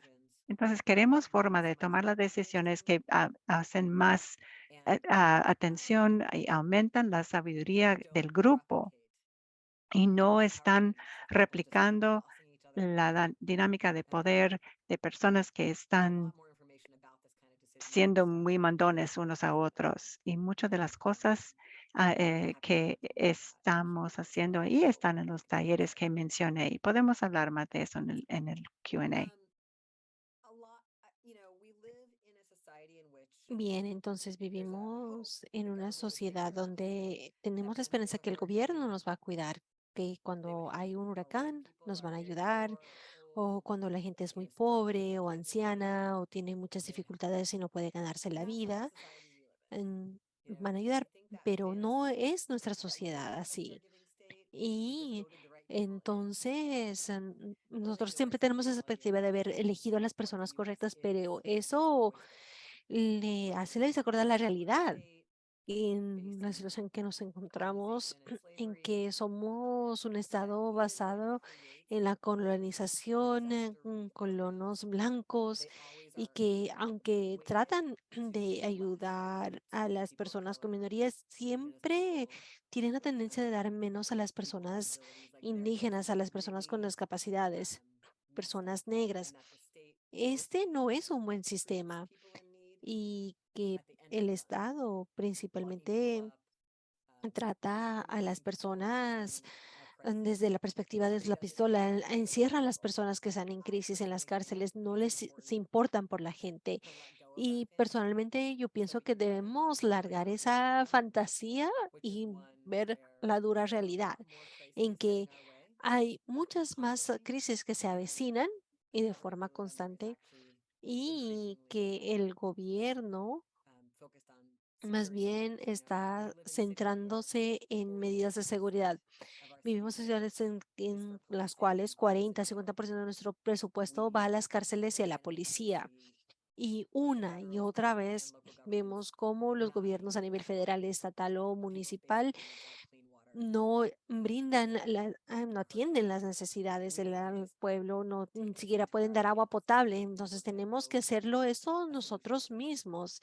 Entonces, queremos forma de tomar las decisiones que hacen más atención y aumentan la sabiduría del grupo y no están replicando la dinámica de poder de personas que están siendo muy mandones unos a otros. Y muchas de las cosas que estamos haciendo ahí están en los talleres que mencioné y podemos hablar más de eso en el Q&A. Bien, entonces vivimos en una sociedad donde tenemos la esperanza que el gobierno nos va a cuidar, que cuando hay un huracán nos van a ayudar, o cuando la gente es muy pobre o anciana o tiene muchas dificultades y no puede ganarse la vida, van a ayudar, pero no es nuestra sociedad así. Y entonces nosotros siempre tenemos esa perspectiva de haber elegido a las personas correctas, pero eso le hace desacordar la realidad en la situación en que nos encontramos, en que somos un estado basado en la colonización, colonos blancos, y que aunque tratan de ayudar a las personas con minorías, siempre tienen la tendencia de dar menos a las personas indígenas, a las personas con discapacidades, personas negras. Este no es un buen sistema y que el Estado principalmente trata a las personas desde la perspectiva de la pistola, encierra a las personas que están en crisis en las cárceles, no se importan por la gente. Y personalmente yo pienso que debemos largar esa fantasía y ver la dura realidad en que hay muchas más crisis que se avecinan y de forma constante y que el gobierno más bien está centrándose en medidas de seguridad. Vivimos en ciudades en las cuales 40-50% de nuestro presupuesto va a las cárceles y a la policía. Y una y otra vez vemos cómo los gobiernos a nivel federal, estatal o municipal no brindan, no atienden las necesidades del pueblo, no ni siquiera pueden dar agua potable. Entonces tenemos que hacerlo eso nosotros mismos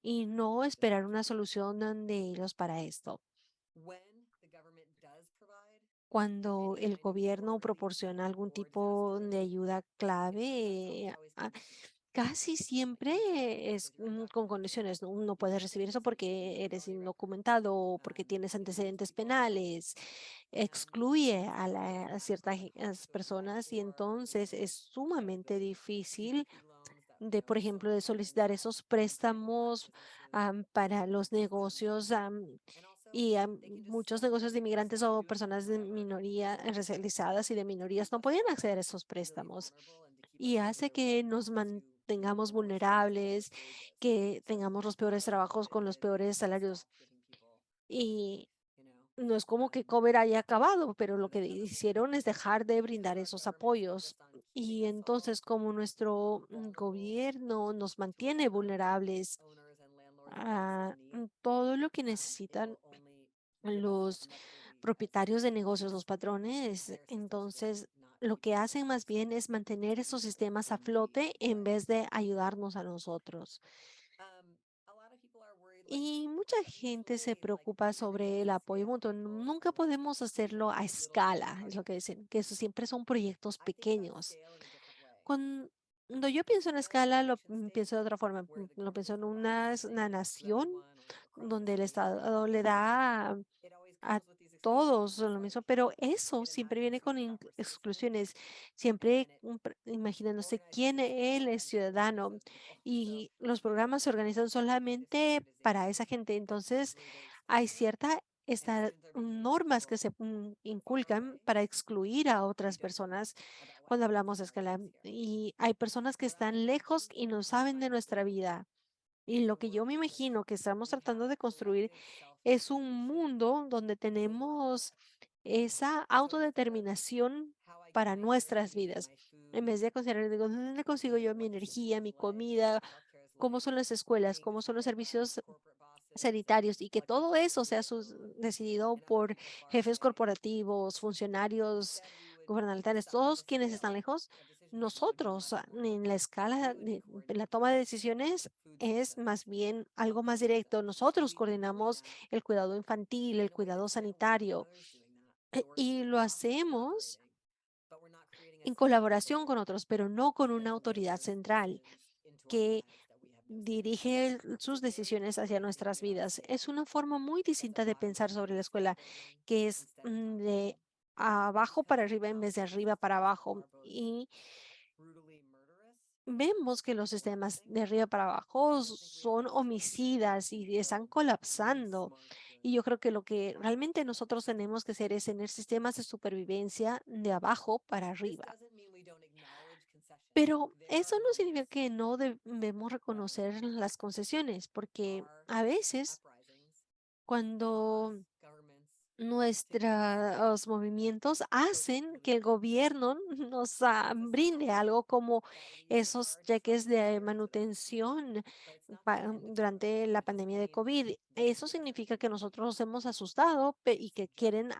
y no esperar una solución de ellos para esto. Cuando el gobierno proporciona algún tipo de ayuda clave, casi siempre es con condiciones, ¿no? No puedes recibir eso porque eres indocumentado o porque tienes antecedentes penales. Excluye a ciertas personas y entonces es sumamente difícil de, por ejemplo, de solicitar esos préstamos para los negocios muchos negocios de inmigrantes o personas de minoría racializadas y de minorías no podían acceder a esos préstamos y hace que nos mantengamos vulnerables, que tengamos los peores trabajos con los peores salarios. Y no es como que cover haya acabado, pero lo que hicieron es dejar de brindar esos apoyos. Y entonces, como nuestro gobierno nos mantiene vulnerables a todo lo que necesitan los propietarios de negocios, los patrones, entonces lo que hacen más bien es mantener esos sistemas a flote en vez de ayudarnos a nosotros. Y mucha gente se preocupa sobre el apoyo mutuo. Nunca podemos hacerlo a escala, es lo que dicen, que eso siempre son proyectos pequeños. Cuando yo pienso en escala, pienso de otra forma. Lo pienso en una nación donde el Estado le da a todos lo mismo, pero eso siempre viene con exclusiones, siempre imaginándose quién él es ciudadano y los programas se organizan solamente para esa gente. Entonces, hay cierta normas que se inculcan para excluir a otras personas cuando hablamos de escala y hay personas que están lejos y no saben de nuestra vida. Y lo que yo me imagino que estamos tratando de construir es un mundo donde tenemos esa autodeterminación para nuestras vidas. En vez de considerar, digo, ¿dónde consigo yo mi energía, mi comida? ¿Cómo son las escuelas? ¿Cómo son los servicios sanitarios? Y que todo eso sea decidido por jefes corporativos, funcionarios gubernamentales, todos quienes están lejos. Nosotros, en la escala de la toma de decisiones, es más bien algo más directo. Nosotros coordinamos el cuidado infantil, el cuidado sanitario, y lo hacemos en colaboración con otros, pero no con una autoridad central que dirige sus decisiones hacia nuestras vidas. Es una forma muy distinta de pensar sobre la escuela, que es de abajo para arriba en vez de arriba para abajo. Y vemos que los sistemas de arriba para abajo son homicidas y están colapsando. Y yo creo que lo que realmente nosotros tenemos que hacer es tener sistemas de supervivencia de abajo para arriba. Pero eso no significa que no debemos reconocer las concesiones, porque a veces cuando nuestros movimientos hacen que el gobierno nos brinde algo como esos cheques de manutención durante la pandemia de COVID. Eso significa que nosotros nos hemos asustado y que quieren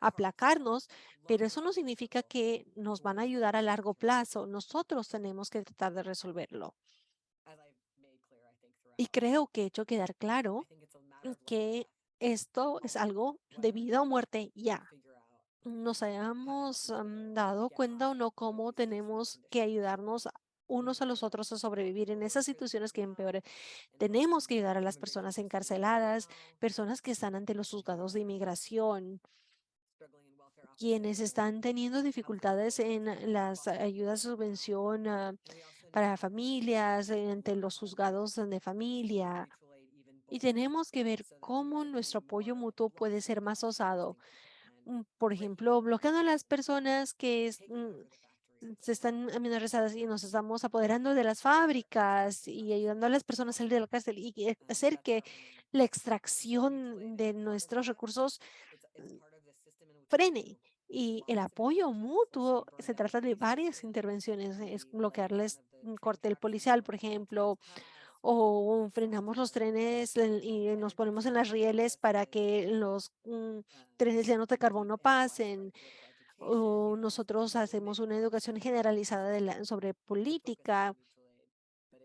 aplacarnos, pero eso no significa que nos van a ayudar a largo plazo. Nosotros tenemos que tratar de resolverlo. Y creo que he hecho quedar claro que esto es algo de vida o muerte ya. Nos hayamos dado cuenta o no cómo tenemos que ayudarnos unos a los otros a sobrevivir en esas situaciones que empeoren. Tenemos que ayudar a las personas encarceladas, personas que están ante los juzgados de inmigración, quienes están teniendo dificultades en las ayudas de subvención para familias, ante los juzgados de familia. Y tenemos que ver cómo nuestro apoyo mutuo puede ser más osado. Por ejemplo, bloqueando a las personas que se están amenazadas y nos estamos apoderando de las fábricas y ayudando a las personas a salir de la cárcel y hacer que la extracción de nuestros recursos frene. Y el apoyo mutuo se trata de varias intervenciones, es bloquearles un cuartel policial, por ejemplo, o frenamos los trenes y nos ponemos en las rieles para que los trenes llenos de carbono pasen, o nosotros hacemos una educación generalizada sobre política.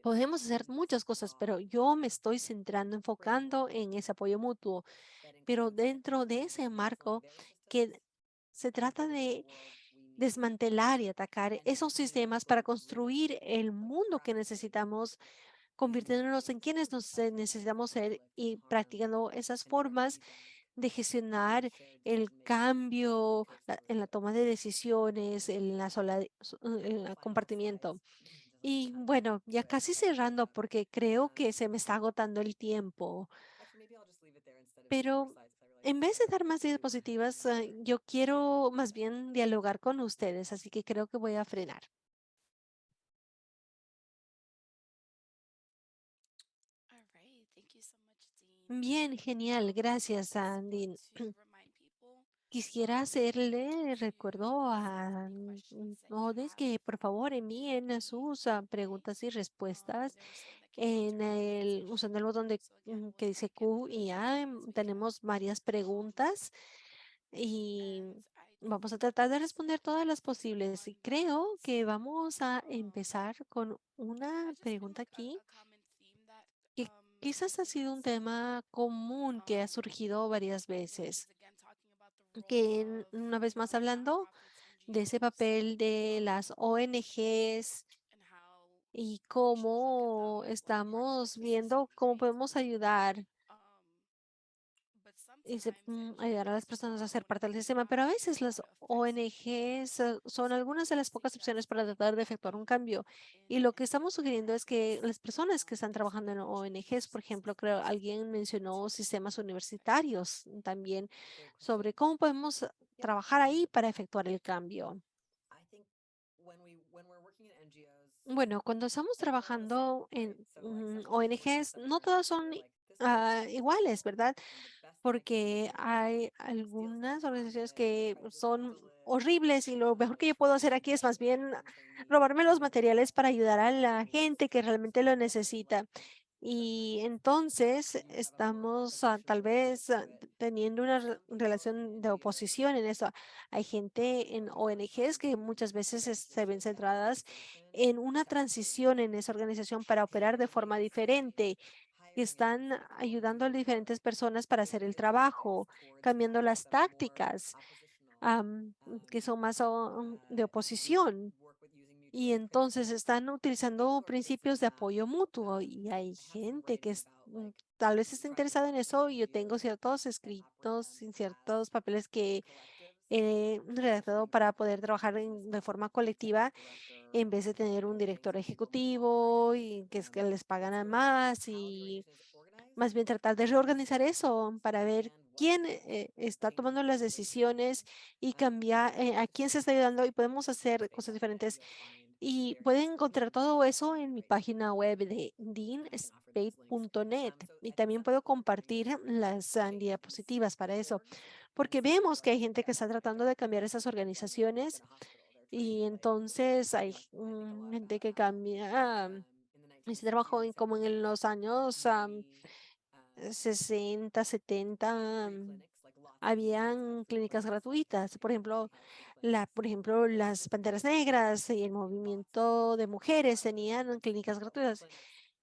Podemos hacer muchas cosas, pero yo me estoy centrando, enfocando en ese apoyo mutuo, pero dentro de ese marco que se trata de desmantelar y atacar esos sistemas para construir el mundo que necesitamos, convirtiéndonos en quienes necesitamos ser y practicando esas formas de gestionar el cambio en la toma de decisiones, en en el compartimiento. Y bueno, ya casi cerrando porque creo que se me está agotando el tiempo, pero en vez de dar más diapositivas, yo quiero más bien dialogar con ustedes, así que creo que voy a frenar. All right. Thank you so much, Dean. Bien, genial, gracias, I just want Andy. to remind people Quisiera hacerle to recuerdo send a any questions that you todos have que por through favor envíen the sus Q&A. preguntas y respuestas There was some that came in during the usando presentation. el botón So again, we'll que try dice to get Q through y as A. many as we can. Tenemos varias preguntas y And I vamos a think tratar de responder todas las posibles. Y on creo that, que vamos a empezar con una I just feel pregunta like aquí a common theme that que I quizás ha think sido un has tema común que ha surgido varias which veces, is again talking about the role que of una vez más hablando nonprofits, de ese NGOs, papel de las ONGs and how y we should look at them cómo as like part of like estamos the system viendo to cómo create podemos something. ayudar But y sometimes ayudar a las NGOs personas a ser don't parte del sistema, pero a have a veces las lot of flexibility. ONGs son So algunas de I las think pocas opciones that's para one tratar de thing efectuar un cambio. in Y lo que estamos sugiriendo es que NGOs las personas que están there's trabajando en change ONGs, por ejemplo, creo systems alguien mencionó to sistemas affect it. universitarios también sobre cómo podemos trabajar ahí para efectuar el cambio. Bueno, cuando estamos trabajando en ONGs, no todas son iguales, ¿verdad? Porque hay algunas organizaciones que son horribles y lo mejor que yo puedo hacer aquí es más bien robarme los materiales para ayudar a la gente que realmente lo necesita. Y entonces estamos tal vez teniendo una relación de oposición en eso. Hay gente en ONGs que muchas veces se ven centradas en una transición en esa organización para operar de forma diferente, que están ayudando a diferentes personas para hacer el trabajo, cambiando las tácticas, que son más de oposición. Y entonces están utilizando principios de apoyo mutuo y hay gente que tal vez está interesada en eso y yo tengo ciertos escritos y ciertos papeles que he redactado para poder trabajar de forma colectiva en vez de tener un director ejecutivo y que es que les pagan a más y más bien tratar de reorganizar eso para ver quién está tomando las decisiones y cambiar a quién se está ayudando y podemos hacer cosas diferentes. Y pueden encontrar todo eso en mi página web de deanspade.net y también puedo compartir las diapositivas para eso, porque vemos que hay gente que está tratando de cambiar esas organizaciones y entonces hay gente que cambia ese trabajo como en los años 60, 70, habían clínicas gratuitas. Por ejemplo, las Panteras Negras y el movimiento de mujeres tenían clínicas gratuitas.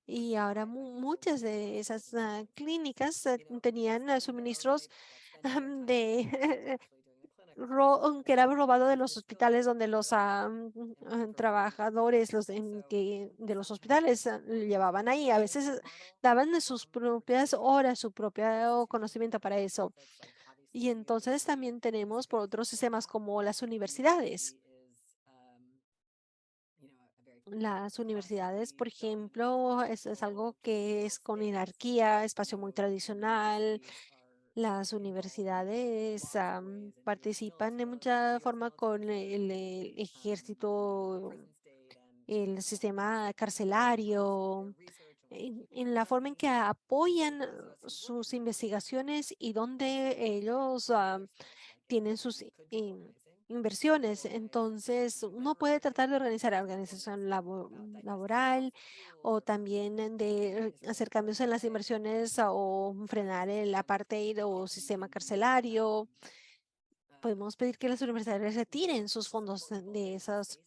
Y ahora muchas de esas clínicas tenían suministros de que era robado de los hospitales donde los trabajadores de los hospitales llevaban ahí. A veces daban de sus propias horas, su propio conocimiento para eso. Y entonces también tenemos por otros sistemas como las universidades. Las universidades, por ejemplo, es algo que es con jerarquía, espacio muy tradicional. Las universidades participan de mucha forma con el ejército, el sistema carcelario, en la forma en que apoyan sus investigaciones y donde ellos tienen sus inversiones. Entonces, uno puede tratar de organizar la organización laboral o también de hacer cambios en las inversiones o frenar el apartheid o sistema carcelario. Podemos pedir que las universidades retiren sus fondos de esas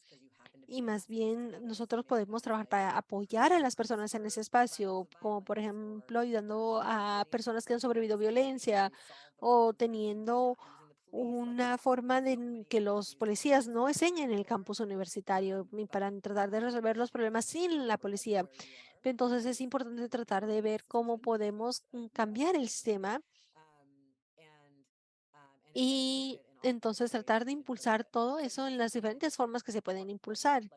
y más bien nosotros podemos trabajar para apoyar a las personas en ese espacio, como por ejemplo ayudando a personas que han sobrevivido a violencia o teniendo una forma de que los policías no estén en el campus universitario y para tratar de resolver los problemas sin la policía. Entonces es importante tratar de ver cómo podemos cambiar el sistema y entonces tratar de impulsar todo eso en las diferentes formas que se pueden impulsar.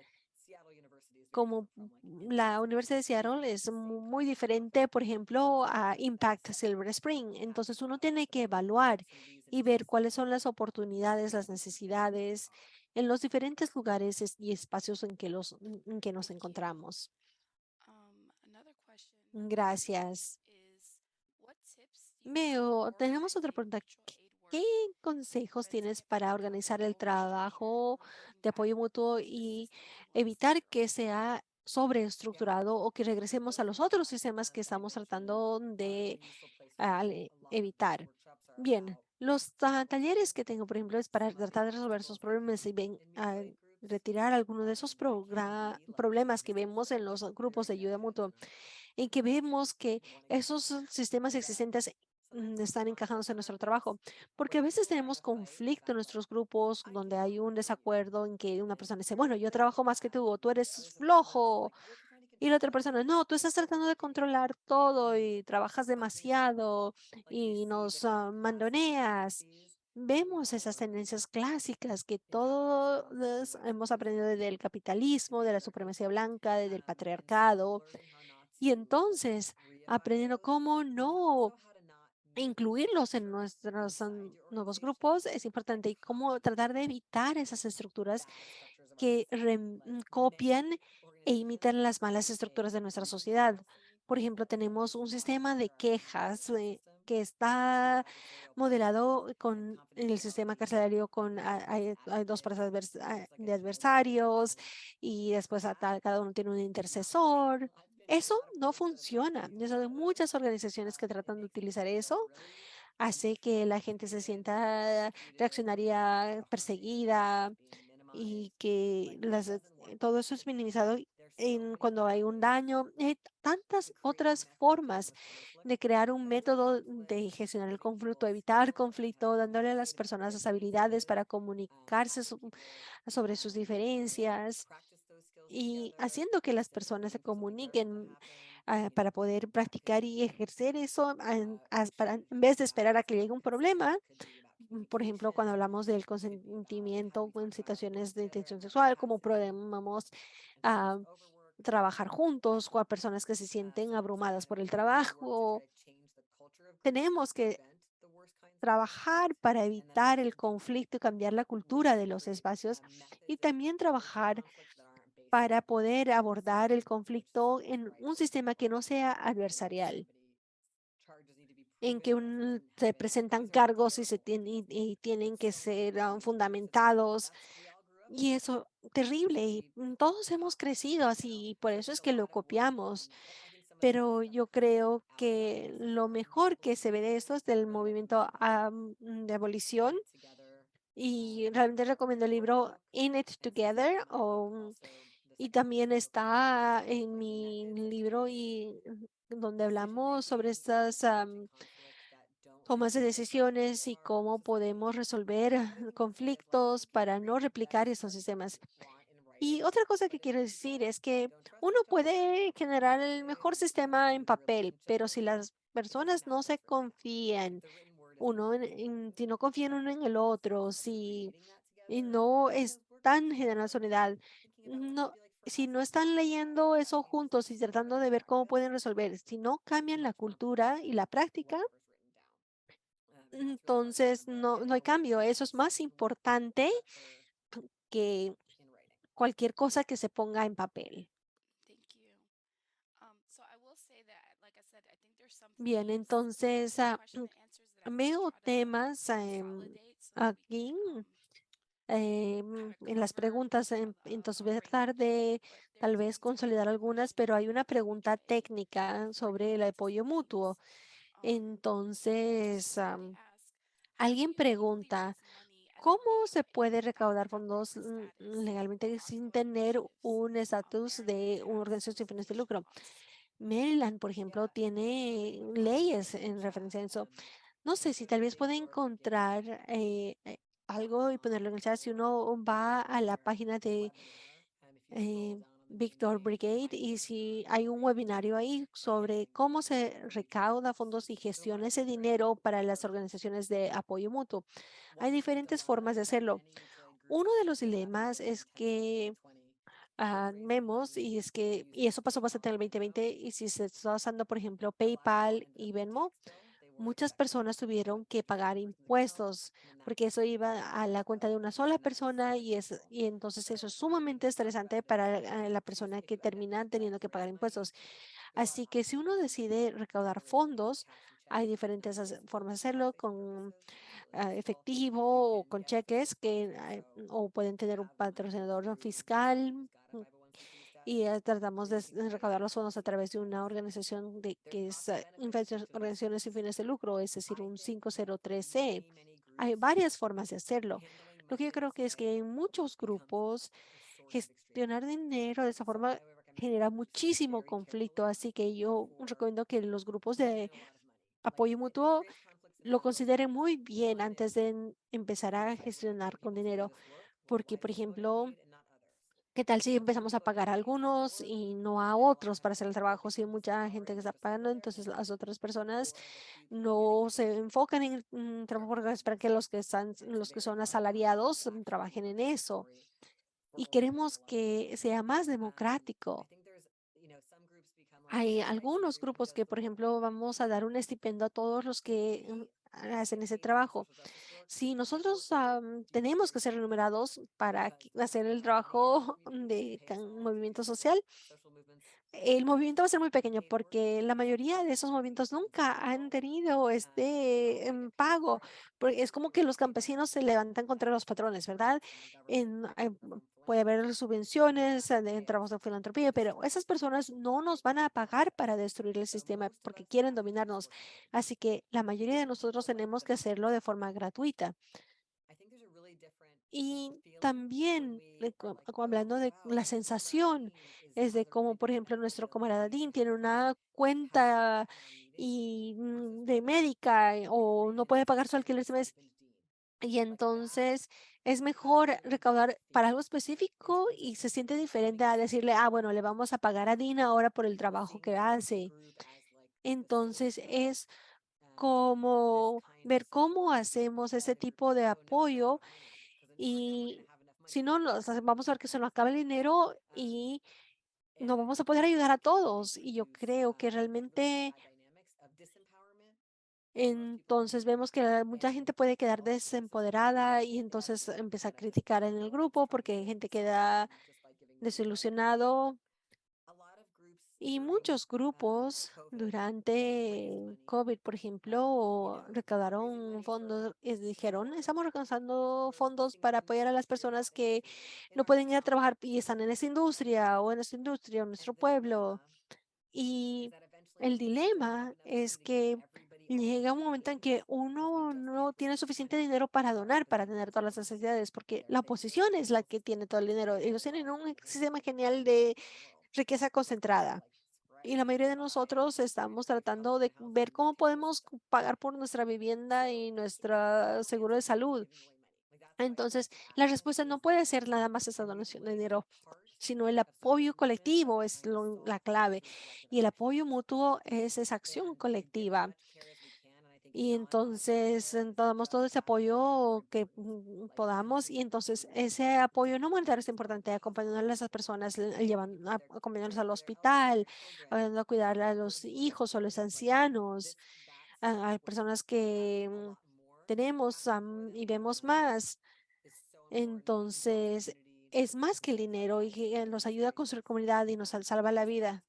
Como la Universidad de Seattle es muy diferente, por ejemplo, a Impact Silver Spring. Entonces uno tiene que evaluar y ver cuáles son las oportunidades, las necesidades en los diferentes lugares y espacios en que nos encontramos. Another question Gracias. is, what tips do you have Veo, for tenemos otra organizing pregunta. mutual aid ¿Qué work to consejos prevent tienes types of para organizar el overshare trabajo or de apoyo environmental mutuo risks y in one evitar system? que sea sobreestructurado o que regresemos a los otros sistemas que estamos tratando de evitar? Bien, los talleres que tengo, por ejemplo, es para tratar de resolver esos problemas y retirar algunos de esos problemas que vemos en los grupos de ayuda mutua, en que vemos que esos sistemas existentes están encajándose en nuestro trabajo, porque a veces tenemos conflicto en nuestros grupos donde hay un desacuerdo en que una persona dice, bueno, yo trabajo más que tú o tú eres flojo y la otra persona, no, tú estás tratando de controlar todo y trabajas demasiado y nos mandoneas. Vemos esas tendencias clásicas que todos hemos aprendido desde el capitalismo, de la supremacía blanca, desde el patriarcado. Y entonces, aprendiendo cómo no incluirlos en nuestros nuevos grupos es importante y cómo tratar de evitar esas estructuras que copian e imitan las malas estructuras de nuestra sociedad. Por ejemplo, tenemos un sistema de quejas que está modelado con el sistema carcelario con hay dos pares de adversarios y después cada uno tiene un intercesor. Eso no funciona. Yo sé de muchas organizaciones que tratan de utilizar eso. Hace que la gente se sienta reaccionaria, perseguida y que todo eso es minimizado cuando hay un daño. Hay tantas otras formas de crear un método de gestionar el conflicto, evitar conflicto, dándole a las personas las habilidades para comunicarse sobre sus diferencias y haciendo que las personas se comuniquen para poder practicar y ejercer eso en vez de esperar a que llegue un problema. Por ejemplo, cuando hablamos del consentimiento en situaciones de intención sexual, como podemos ah, trabajar juntos con personas que se sienten abrumadas por el trabajo. Tenemos que trabajar para evitar el conflicto y cambiar la cultura de los espacios y también trabajar para poder abordar el conflicto en un sistema que no sea adversarial, en que se presentan cargos y y tienen que ser fundamentados. Y eso, terrible. Y todos hemos crecido así y por eso es que lo copiamos. Pero yo creo que lo mejor que se ve de esto es del movimiento de abolición. Y realmente recomiendo el libro In It Together y también está en mi libro y donde hablamos sobre estas tomas de decisiones y cómo podemos resolver conflictos para no replicar esos sistemas. Y otra cosa que quiero decir es que uno puede generar el mejor sistema en papel, pero si las personas no se confían si no confían uno en el otro, si y no están generando solidaridad, no, si no están leyendo eso juntos y tratando de ver cómo pueden resolver, si no cambian la cultura y la práctica, entonces no hay cambio. Eso es más importante que cualquier cosa que se ponga en papel. Thank you. So I will say that, like I said, I think there's some Bien, themes entonces in the question and answers that I want to veo try to temas consolidate so that we aquí can kind of en las cover preguntas. Entonces voy a tratar range. de But there tal is vez one consolidar technical algunas, question pero hay una that I think pregunta is técnica sobre el relevant to apoyo some mutuo. themes. Entonces, They ask, how do alguien you legally pregunta, raise money as a ¿cómo se nonprofit puede without recaudar federal fondos status? legalmente Our sin core tener initiatives un estatus apparently de una have organización sin fines de solicitation lucro? laws. Maryland, por ejemplo, tiene leyes en referencia a eso. No sé si tal vez puede encontrar algo y ponerlo en el chat. Si uno va a la página de Victor Brigade y si hay un webinario ahí sobre cómo se recauda fondos y gestiona ese dinero para las organizaciones de apoyo mutuo. Hay diferentes formas de hacerlo. Uno de los dilemas es que vemos, y eso pasó bastante en el 2020, y si se está usando, por ejemplo, PayPal y Venmo, muchas personas tuvieron que pagar impuestos porque eso iba a la cuenta de una sola persona y entonces eso es sumamente estresante para la persona que termina teniendo que pagar impuestos. Así que si uno decide recaudar fondos, hay diferentes formas de hacerlo con efectivo o con cheques o pueden tener un patrocinador fiscal. Y tratamos de recaudar los fondos a través de una organización que es organizaciones sin fines de lucro, es decir, un 503C. Hay varias formas de hacerlo. Lo que yo creo que es que en muchos grupos gestionar dinero de esa forma genera muchísimo conflicto, así que yo recomiendo que los grupos de apoyo mutuo lo consideren muy bien antes de empezar a gestionar con dinero, porque, por ejemplo, ¿qué tal si empezamos a pagar a algunos y no a otros para hacer el trabajo? Si hay mucha gente que está pagando, entonces las otras personas no se enfocan en el trabajo porque esperan que los que son asalariados trabajen en eso. Y queremos que sea más democrático. Hay algunos grupos que, por ejemplo, vamos a dar un estipendio a todos los que hacen ese trabajo. Si nosotros tenemos que ser remunerados para hacer el trabajo de movimiento social, el movimiento va a ser muy pequeño porque la mayoría de esos movimientos nunca han tenido este pago, porque es como que los campesinos se levantan contra los patrones, ¿verdad? Puede haber subvenciones de trabajos de filantropía, pero esas personas no nos van a pagar para destruir el sistema porque quieren dominarnos. Así que la mayoría de nosotros tenemos que hacerlo de forma gratuita. Y también, hablando de la sensación, es de como, por ejemplo, nuestro camarada Dean tiene una cuenta de médica o no puede pagar su alquiler este mes. Y entonces es mejor recaudar para algo específico y se siente diferente a decirle, bueno, le vamos a pagar a Dean ahora por el trabajo que hace. Entonces es como ver cómo hacemos ese tipo de apoyo y si no, vamos a ver que se nos acaba el dinero y no vamos a poder ayudar a todos. Y yo creo que realmente entonces vemos que mucha gente puede quedar desempoderada y entonces empieza a criticar en el grupo porque gente queda desilusionado. Y muchos grupos durante COVID, por ejemplo, recaudaron fondos y dijeron, estamos recaudando fondos para apoyar a las personas que no pueden ir a trabajar y están en esa industria o en esta industria, en nuestro pueblo. Y el dilema es que llega un momento en que uno no tiene suficiente dinero para donar, para tener todas las necesidades, porque la oposición es la que tiene todo el dinero. Ellos tienen un sistema genial de riqueza concentrada. Y la mayoría de nosotros estamos tratando de ver cómo podemos pagar por nuestra vivienda y nuestro seguro de salud. Entonces, la respuesta no puede ser nada más esa donación de dinero, sino el apoyo colectivo es la clave. Y el apoyo mutuo es esa acción colectiva. Y entonces damos todo ese apoyo que podamos, y entonces ese apoyo no monetario es importante, acompañando a esas personas, acompañándolos al hospital, ayudando a cuidar a los hijos o los ancianos, a personas que tenemos y vemos más. Entonces, es más que el dinero y que nos ayuda a construir comunidad y nos salva la vida.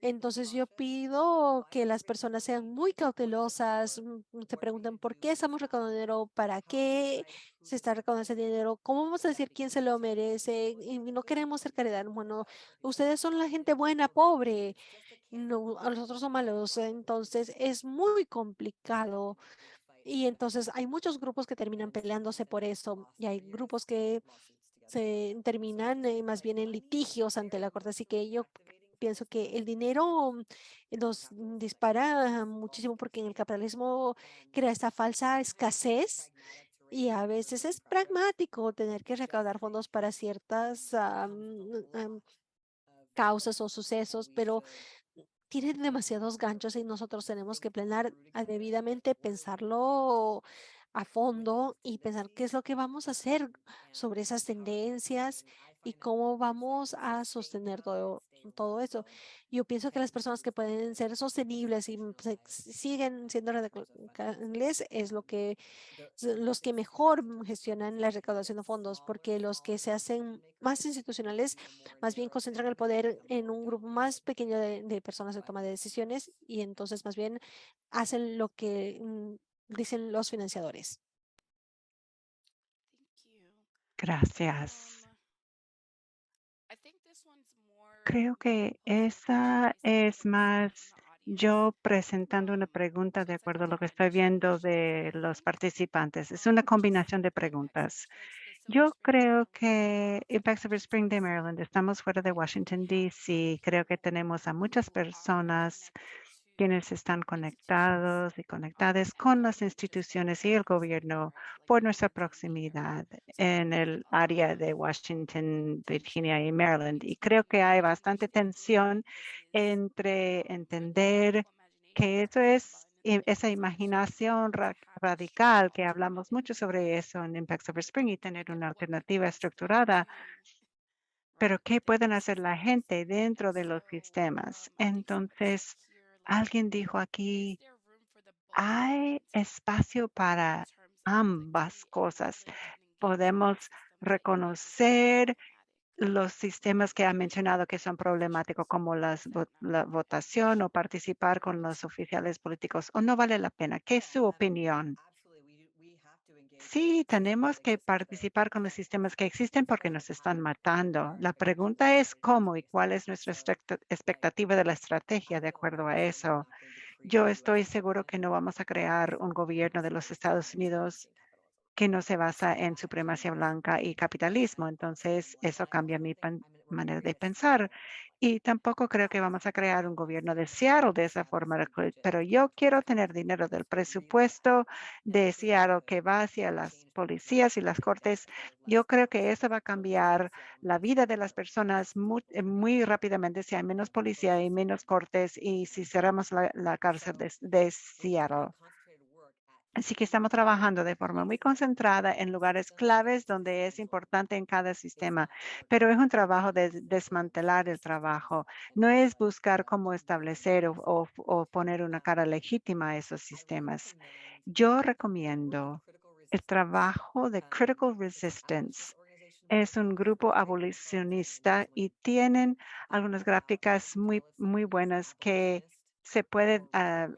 Entonces yo pido que las personas sean muy cautelosas, se pregunten por qué estamos recaudando dinero, para qué se está recaudando ese dinero, cómo vamos a decir quién se lo merece, y no queremos ser caridad. Bueno, ustedes son la gente buena, pobre, no, a nosotros son malos. Entonces es muy complicado, y entonces hay muchos grupos que terminan peleándose por eso, y hay grupos que se terminan más bien en litigios ante la corte. Así que yo pienso que el dinero nos dispara muchísimo, porque en el capitalismo crea esta falsa escasez, y a veces es pragmático tener que recaudar fondos para ciertas causas o sucesos, pero tienen demasiados ganchos y nosotros tenemos que planear debidamente, pensarlo a fondo y pensar qué es lo que vamos a hacer sobre esas tendencias y cómo vamos a sostener todo eso. Yo pienso que las personas que pueden ser sostenibles y siguen siendo radicales es lo que los que mejor gestionan la recaudación de fondos, porque los que se hacen más institucionales más bien concentran el poder en un grupo más pequeño de personas de toma de decisiones, y entonces más bien hacen lo que dicen los financiadores. Thank you. Gracias. I think this one's more Creo que posed to me esa based on what es I'm seeing in más the audience. yo presentando una pregunta So de it's like a acuerdo a lo que estoy combination viendo question for de los everyone. participantes. Es una Just combinación de Impact preguntas. Silver, like the Silver Yo Spring de creo Maryland. We're que outside Impact of Silver Spring Washington de D.C. Maryland, estamos fuera de and we Washington, have a lot D.C. of Creo que people tenemos a muchas who are personas connected quienes to están institutions conectados y conectadas and con las government just instituciones y el because of gobierno our like por nuestra proximity there. proximidad So I en think el área de Washington, Virginia y Maryland. Y creo que hay bastante tensión entre entender que eso es esa imaginación radical, que hablamos mucho sobre eso en Impact Silver Spring, y tener una alternativa estructurada, pero ¿qué pueden hacer la gente dentro de los sistemas? Entonces, alguien dijo aquí, hay espacio para ambas cosas. Podemos reconocer los sistemas que ha mencionado que son problemáticos, como la votación o participar con los oficiales políticos, o no vale la pena. ¿Qué es su opinión? Sí, tenemos que participar con los sistemas que existen porque nos están matando. La pregunta es cómo y cuál es nuestra expectativa de la estrategia de acuerdo a eso. Yo estoy seguro que no vamos a crear un gobierno de los Estados Unidos que no se basa en supremacía blanca y capitalismo. Entonces, eso cambia mi manera de pensar. Y tampoco creo que vamos a crear un gobierno de Seattle de esa forma, pero yo quiero tener dinero del presupuesto de Seattle que va hacia las policías y las cortes. Yo creo que eso va a cambiar la vida de las personas muy rápidamente si hay menos policía y menos cortes, y si cerramos la cárcel de Seattle. Así que estamos trabajando de forma muy concentrada en lugares claves donde es importante en cada sistema, pero es un trabajo de desmantelar el trabajo. No es buscar cómo establecer o poner una cara legítima a esos sistemas. Yo recomiendo el trabajo de Critical Resistance. Es un grupo abolicionista y tienen algunas gráficas muy buenas que se puede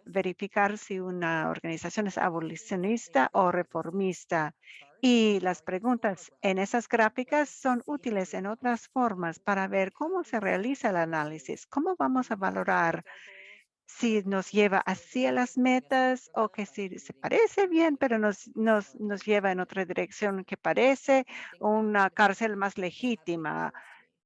verificar si una organización es abolicionista o reformista. Y las preguntas en esas gráficas son útiles en otras formas para ver cómo se realiza el análisis, cómo vamos a valorar si nos lleva hacia las metas o que si se parece bien, pero nos lleva en otra dirección que parece una cárcel más legítima.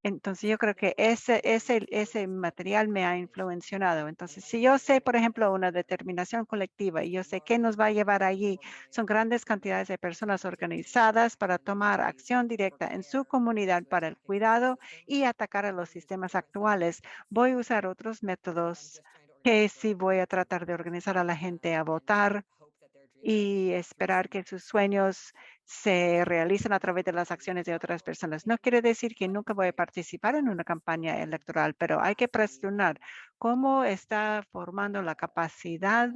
Entonces, yo creo que ese material me ha influenciado. Entonces, si yo sé, por ejemplo, una determinación colectiva y yo sé qué nos va a llevar allí, son grandes cantidades de personas organizadas para tomar acción directa en su comunidad para el cuidado y atacar a los sistemas actuales. Voy a usar otros métodos que sí voy a tratar de organizar a la gente a votar y esperar que sus sueños se realicen a través de las acciones de otras personas. No quiere decir que nunca voy a participar en una campaña electoral, pero hay que presionar cómo está formando la capacidad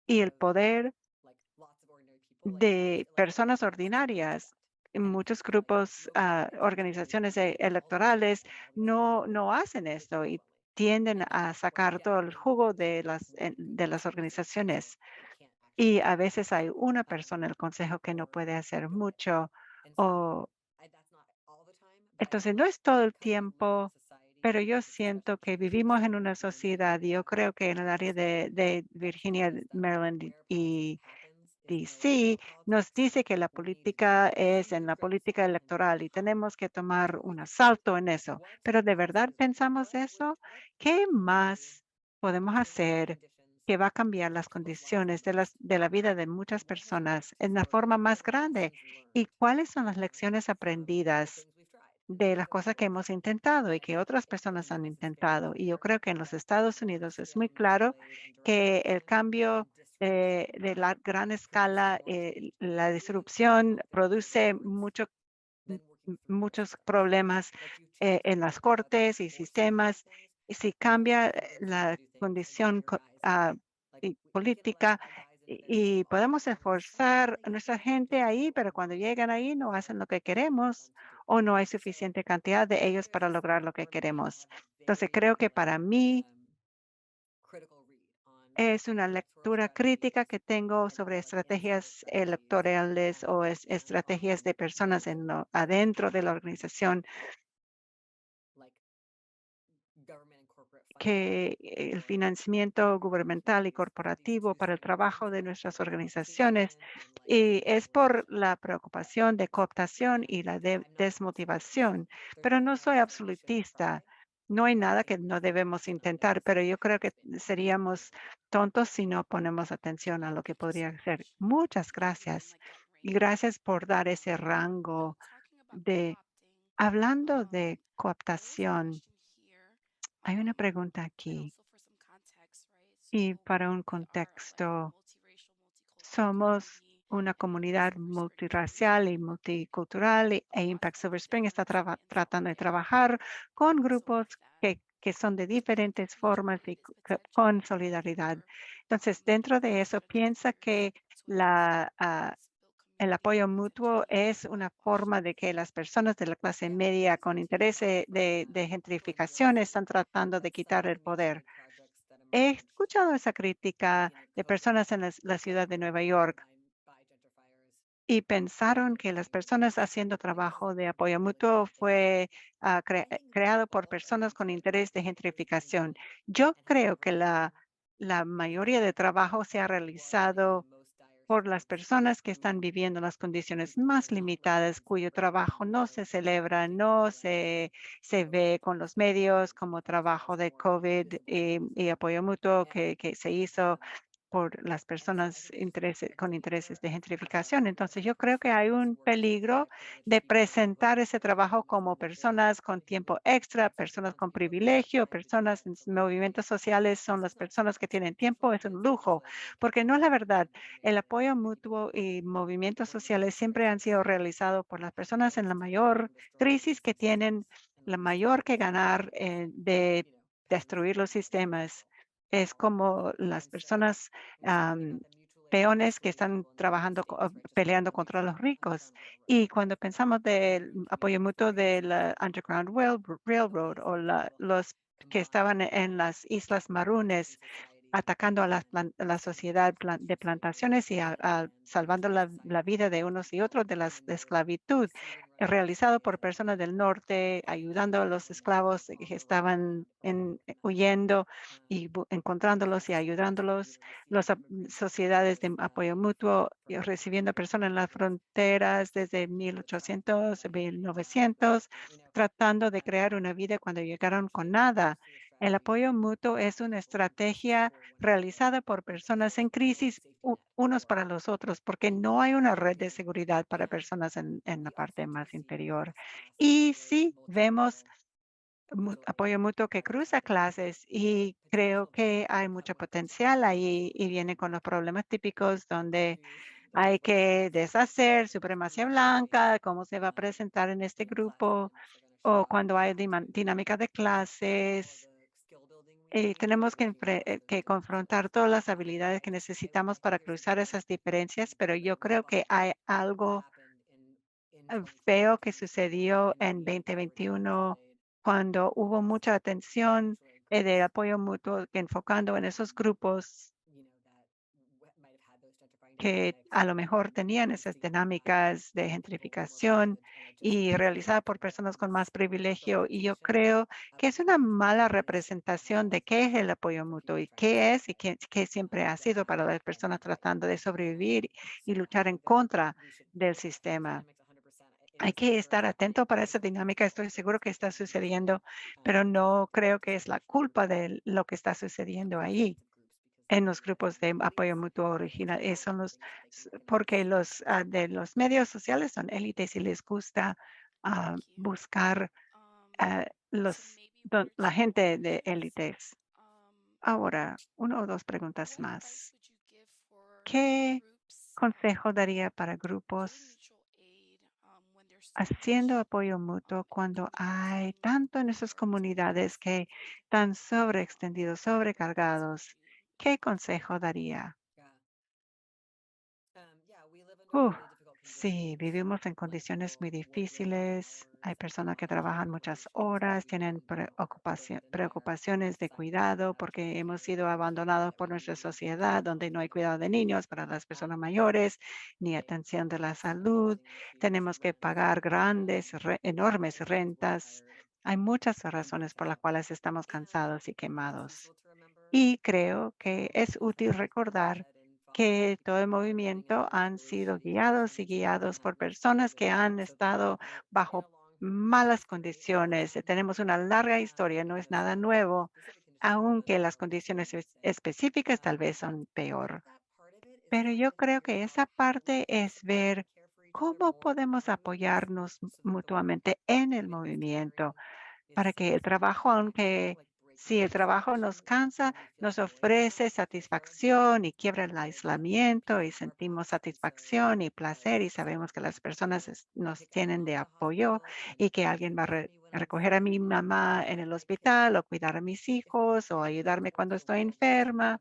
y el poder de personas ordinarias. Muchos grupos, organizaciones electorales no hacen esto y tienden a sacar todo el jugo de las organizaciones. Y a veces hay una persona en el consejo que no puede hacer mucho o entonces no es todo el tiempo, pero yo siento que vivimos en una sociedad, y yo creo que en el área de Virginia, Maryland y DC nos dice que la política es en la política electoral y tenemos que tomar un asalto en eso. Pero ¿de verdad pensamos eso? ¿Qué más podemos hacer que va a cambiar las condiciones de la vida de muchas personas en la forma más grande? ¿Y cuáles son las lecciones aprendidas de las cosas que hemos intentado y que otras personas han intentado? Y yo creo que en los Estados Unidos es muy claro que el cambio de la gran escala, la disrupción produce muchos problemas en las cortes y sistemas. Y si cambia la condición y política y podemos esforzar a nuestra gente ahí, pero cuando llegan ahí no hacen lo que queremos o no hay suficiente cantidad de ellos para lograr lo que queremos. Entonces creo que para mí es una lectura crítica que tengo sobre estrategias electorales o estrategias de personas adentro de la organización, que el financiamiento gubernamental y corporativo para el trabajo de nuestras organizaciones, y es por la preocupación de cooptación y la desmotivación. Pero no soy absolutista. No hay nada que no debemos intentar, pero yo creo que seríamos tontos si no ponemos atención a lo que podría ser. Muchas gracias. Y gracias por dar ese rango de, hablando de cooptación. Hay una pregunta aquí y para un contexto, somos una comunidad multirracial y multicultural e Impact Silver Spring está tratando de trabajar con grupos que son de diferentes formas y con solidaridad. Entonces, dentro de eso, piensa que el apoyo mutuo es una forma de que las personas de la clase media con interés de gentrificación están tratando de quitar el poder. He escuchado esa crítica de personas en la ciudad de Nueva York y pensaron que las personas haciendo trabajo de apoyo mutuo fue creado por personas con interés de gentrificación. Yo creo que la mayoría de trabajo se ha realizado por las personas que están viviendo las condiciones más limitadas, cuyo trabajo no se celebra, se ve con los medios como trabajo de COVID y apoyo mutuo que se hizo por las personas con intereses de gentrificación. Entonces, yo creo que hay un peligro de presentar ese trabajo como personas con tiempo extra, personas con privilegio, personas en movimientos sociales son las personas que tienen tiempo, es un lujo, porque no es la verdad. El apoyo mutuo y movimientos sociales siempre han sido realizados por las personas en la mayor crisis que tienen, la mayor que ganar de destruir los sistemas. Es como las personas peones que están trabajando, peleando contra los ricos. Y cuando pensamos del apoyo mutuo del Underground Railroad o los que estaban en las Islas Maroons, atacando a la sociedad de plantaciones y salvando la vida de unos y otros de de esclavitud, realizado por personas del norte, ayudando a los esclavos que estaban huyendo y encontrándolos y ayudándolos, las sociedades de apoyo mutuo, recibiendo personas en las fronteras desde 1800, 1900, tratando de crear una vida cuando llegaron con nada. El apoyo mutuo es una estrategia realizada por personas en crisis, unos para los otros, porque no hay una red de seguridad para personas en la parte más inferior. Y sí, vemos apoyo mutuo que cruza clases y creo que hay mucho potencial ahí y viene con los problemas típicos donde hay que deshacer supremacía blanca, cómo se va a presentar en este grupo o cuando hay dinámica de clases. Tenemos que, que confrontar todas las habilidades que necesitamos para cruzar esas diferencias, pero yo creo que hay algo feo que sucedió en 2021 cuando hubo mucha atención de apoyo mutuo enfocando en esos grupos que a lo mejor tenían esas dinámicas de gentrificación y realizada por personas con más privilegio. Y yo creo que es una mala representación de qué es el apoyo mutuo y qué es y qué siempre ha sido para las personas tratando de sobrevivir y luchar en contra del sistema. Hay que estar atento para esa dinámica. Estoy seguro que está sucediendo, pero no creo que es la culpa de lo que está sucediendo ahí en los grupos de apoyo mutuo original. Son porque los de los medios sociales son élites y les gusta buscar la gente de élites. Ahora, una o dos preguntas what advice más. would you give for ¿Qué groups consejo daría para doing grupos mutual aid when there's so haciendo much apoyo mutuo in cuando the hay community tanto en in esas regards to comunidades que capacity están sobreextendidos, and sobrecargados? safety? ¿Qué consejo daría? Uf, Sí, vivimos en condiciones muy difíciles. Hay personas que trabajan muchas horas, tienen preocupaciones de cuidado porque hemos sido abandonados por nuestra sociedad, donde no hay cuidado de niños para las personas mayores, ni atención de la salud. Tenemos que pagar enormes rentas. Hay muchas razones por las cuales estamos cansados y quemados. Y creo que es útil recordar que todo el movimiento han sido guiados y guiados por personas que han estado bajo malas condiciones. Tenemos una larga historia, no es nada nuevo, aunque las condiciones específicas tal vez son peor. Pero yo creo que esa parte es ver cómo podemos apoyarnos mutuamente en el movimiento para que el trabajo, aunque si el trabajo nos cansa, nos ofrece satisfacción y quiebra el aislamiento y sentimos satisfacción y placer y sabemos que las personas nos tienen de apoyo y que alguien va a recoger a mi mamá en el hospital o cuidar a mis hijos o ayudarme cuando estoy enferma.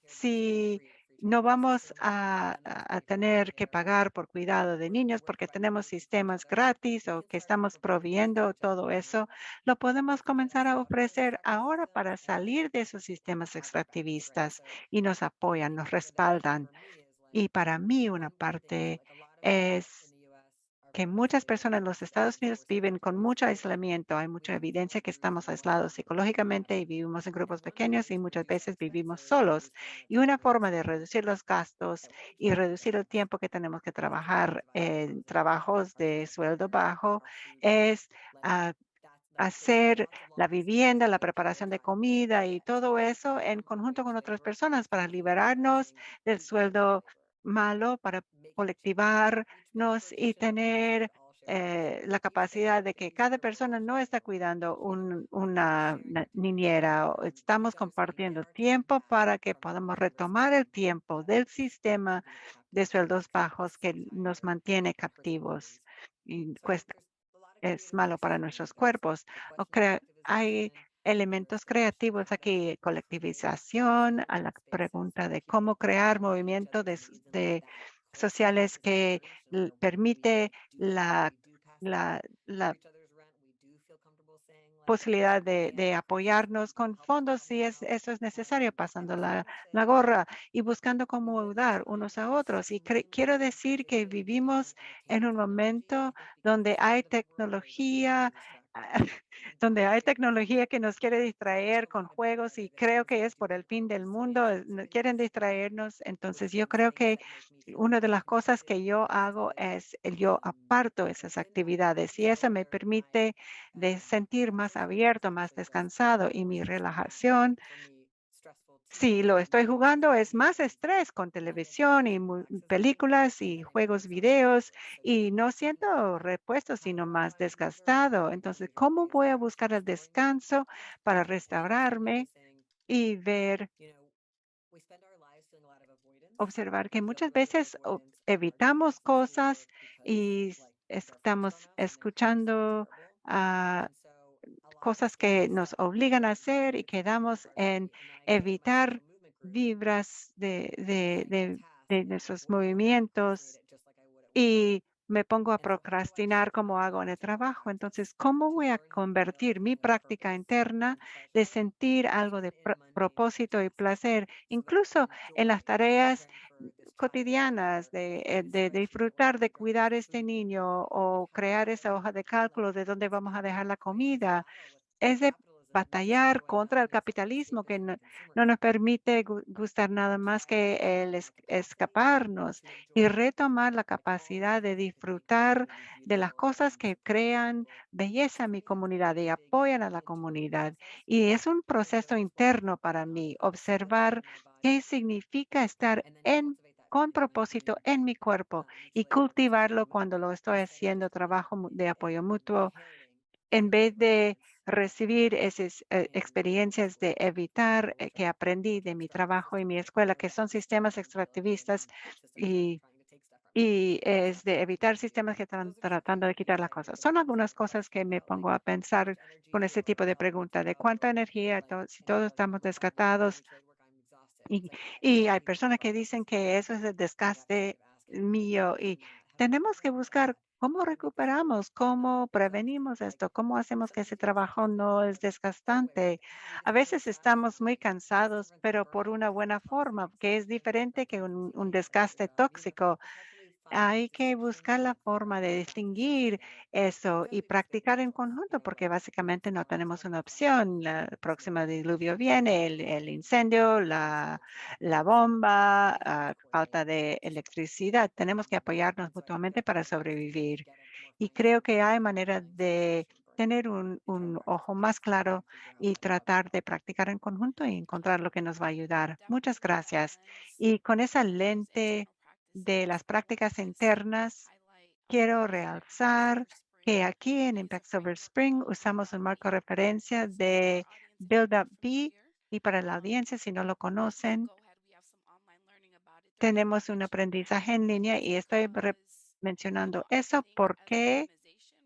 Si no vamos a tener que pagar por cuidado de niños porque tenemos sistemas gratis o que estamos proveyendo todo eso, lo podemos comenzar a ofrecer ahora para salir de esos sistemas extractivistas y nos apoyan, nos respaldan. Y para mí una parte es que muchas personas en los Estados Unidos viven con mucho aislamiento. Hay mucha evidencia que estamos aislados psicológicamente y vivimos en grupos pequeños y muchas veces vivimos solos. Y una forma de reducir los gastos y reducir el tiempo que tenemos que trabajar en trabajos de sueldo bajo es ah, hacer la vivienda, la preparación de comida y todo eso en conjunto con otras personas para liberarnos del sueldo malo, para colectivarnos y tener la capacidad de que cada persona no está cuidando una niñera. Estamos compartiendo tiempo para que podamos retomar el tiempo del sistema de sueldos bajos que nos mantiene captivos. Y cuesta es malo para nuestros cuerpos. Hay elementos creativos aquí, colectivización, a la pregunta de cómo crear movimientos sociales que permite la posibilidad de apoyarnos con fondos si eso es necesario, pasando la gorra y buscando cómo ayudar unos a otros. Y quiero decir que vivimos en un momento donde hay tecnología, donde hay tecnología que nos quiere distraer con juegos y creo que es por el fin del mundo, quieren distraernos. Entonces yo creo que una de las cosas que yo hago es yo aparto esas actividades y eso me permite de sentir más abierto, más descansado y mi relajación Si lo estoy jugando, es más estrés con televisión y películas y juegos videos y no siento repuesto, sino más desgastado. Entonces, ¿cómo voy a buscar el descanso para restaurarme y ver, observar que muchas veces evitamos cosas y estamos escuchando ah, cosas que nos obligan a hacer y quedamos en evitar vibras de nuestros movimientos y me pongo a procrastinar como hago en el trabajo. Entonces, ¿cómo voy a convertir mi práctica interna de sentir algo de propósito y placer, incluso en las tareas cotidianas de disfrutar de cuidar a este niño o crear esa hoja de cálculo de dónde vamos a dejar la comida? Es de batallar contra el capitalismo que no nos permite gustar nada más que el escaparnos y retomar la capacidad de disfrutar de las cosas que crean belleza en mi comunidad y apoyan a la comunidad. Y es un proceso interno para mí, observar qué significa estar con propósito en mi cuerpo y cultivarlo cuando lo estoy haciendo trabajo de apoyo mutuo en vez de recibir esas experiencias de evitar que aprendí de mi trabajo y mi escuela, que son sistemas extractivistas y, y es de evitar sistemas que están tratando de quitar las cosas. Son algunas cosas que me pongo a pensar con ese tipo de pregunta de cuánta energía, si todos estamos desgatados y, y hay personas que dicen que eso es el desgaste mío y tenemos que buscar cómo recuperamos, cómo prevenimos esto, cómo hacemos que ese trabajo no es desgastante. A veces estamos muy cansados, pero por una buena forma, que es diferente que un desgaste tóxico. Hay que buscar la forma de distinguir eso y practicar en conjunto, porque básicamente no tenemos una opción. La próxima diluvio viene, el incendio, la bomba, falta de electricidad. Tenemos que apoyarnos mutuamente para sobrevivir. Y creo que hay manera de tener un ojo más claro y tratar de practicar en conjunto y encontrar lo que nos va a ayudar. Muchas gracias. Y con esa lente de las prácticas internas, quiero realzar que aquí en Impact Silver Spring usamos un marco de referencia de Build Up B y para la audiencia, si no lo conocen, tenemos un aprendizaje en línea y estoy mencionando eso porque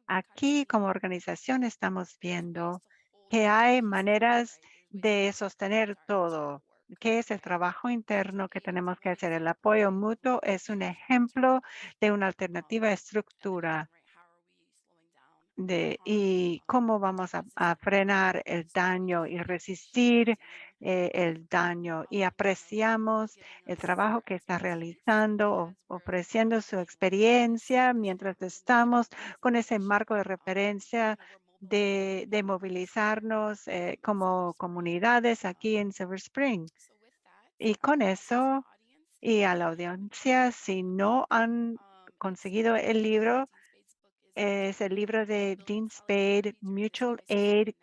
aquí como organización estamos viendo que hay maneras de sostener todo, que es el trabajo interno que tenemos que hacer. El apoyo mutuo es un ejemplo de una alternativa estructura y cómo vamos a frenar el daño y resistir el daño y apreciamos el trabajo que está realizando, ofreciendo su experiencia mientras estamos con ese marco de referencia de movilizarnos como comunidades aquí en Silver Spring. Y con eso, y a la audiencia, si no han conseguido el libro, es el libro de Dean Spade, Mutual Aid,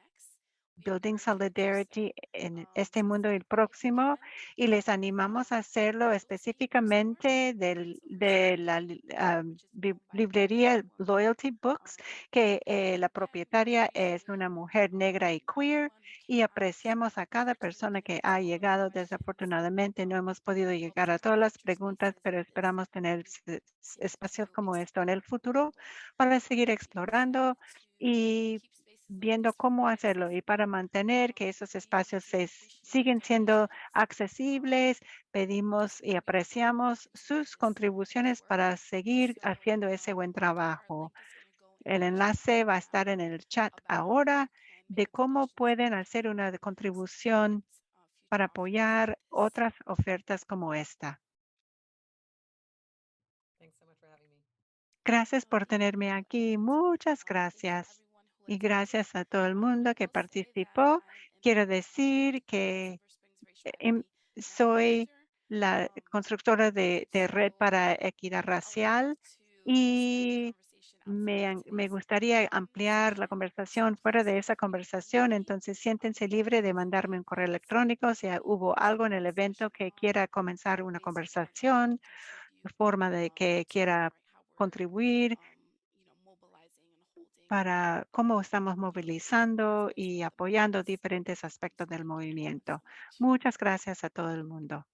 Building Solidarity en este mundo y el próximo, y les animamos a hacerlo específicamente de la librería Loyalty Books, que la propietaria es una mujer negra y queer, y apreciamos a cada persona que ha llegado. Desafortunadamente no hemos podido llegar a todas las preguntas, pero esperamos tener espacios como esto en el futuro para seguir explorando y viendo cómo hacerlo y para mantener que esos espacios siguen siendo accesibles, pedimos y apreciamos sus contribuciones para seguir haciendo ese buen trabajo. El enlace va a estar en el chat ahora de cómo pueden hacer una contribución para apoyar otras ofertas como esta. Gracias por tenerme aquí. Muchas gracias. Y gracias a todo el mundo que participó. Quiero decir que em, soy la constructora de Red para Equidad Racial y me gustaría ampliar la conversación fuera de esa conversación, entonces siéntense libre de mandarme un correo electrónico si hubo algo en el evento que quiera comenzar una conversación, forma de que quiera contribuir para cómo estamos movilizando y apoyando diferentes aspectos del movimiento. Muchas gracias a todo el mundo.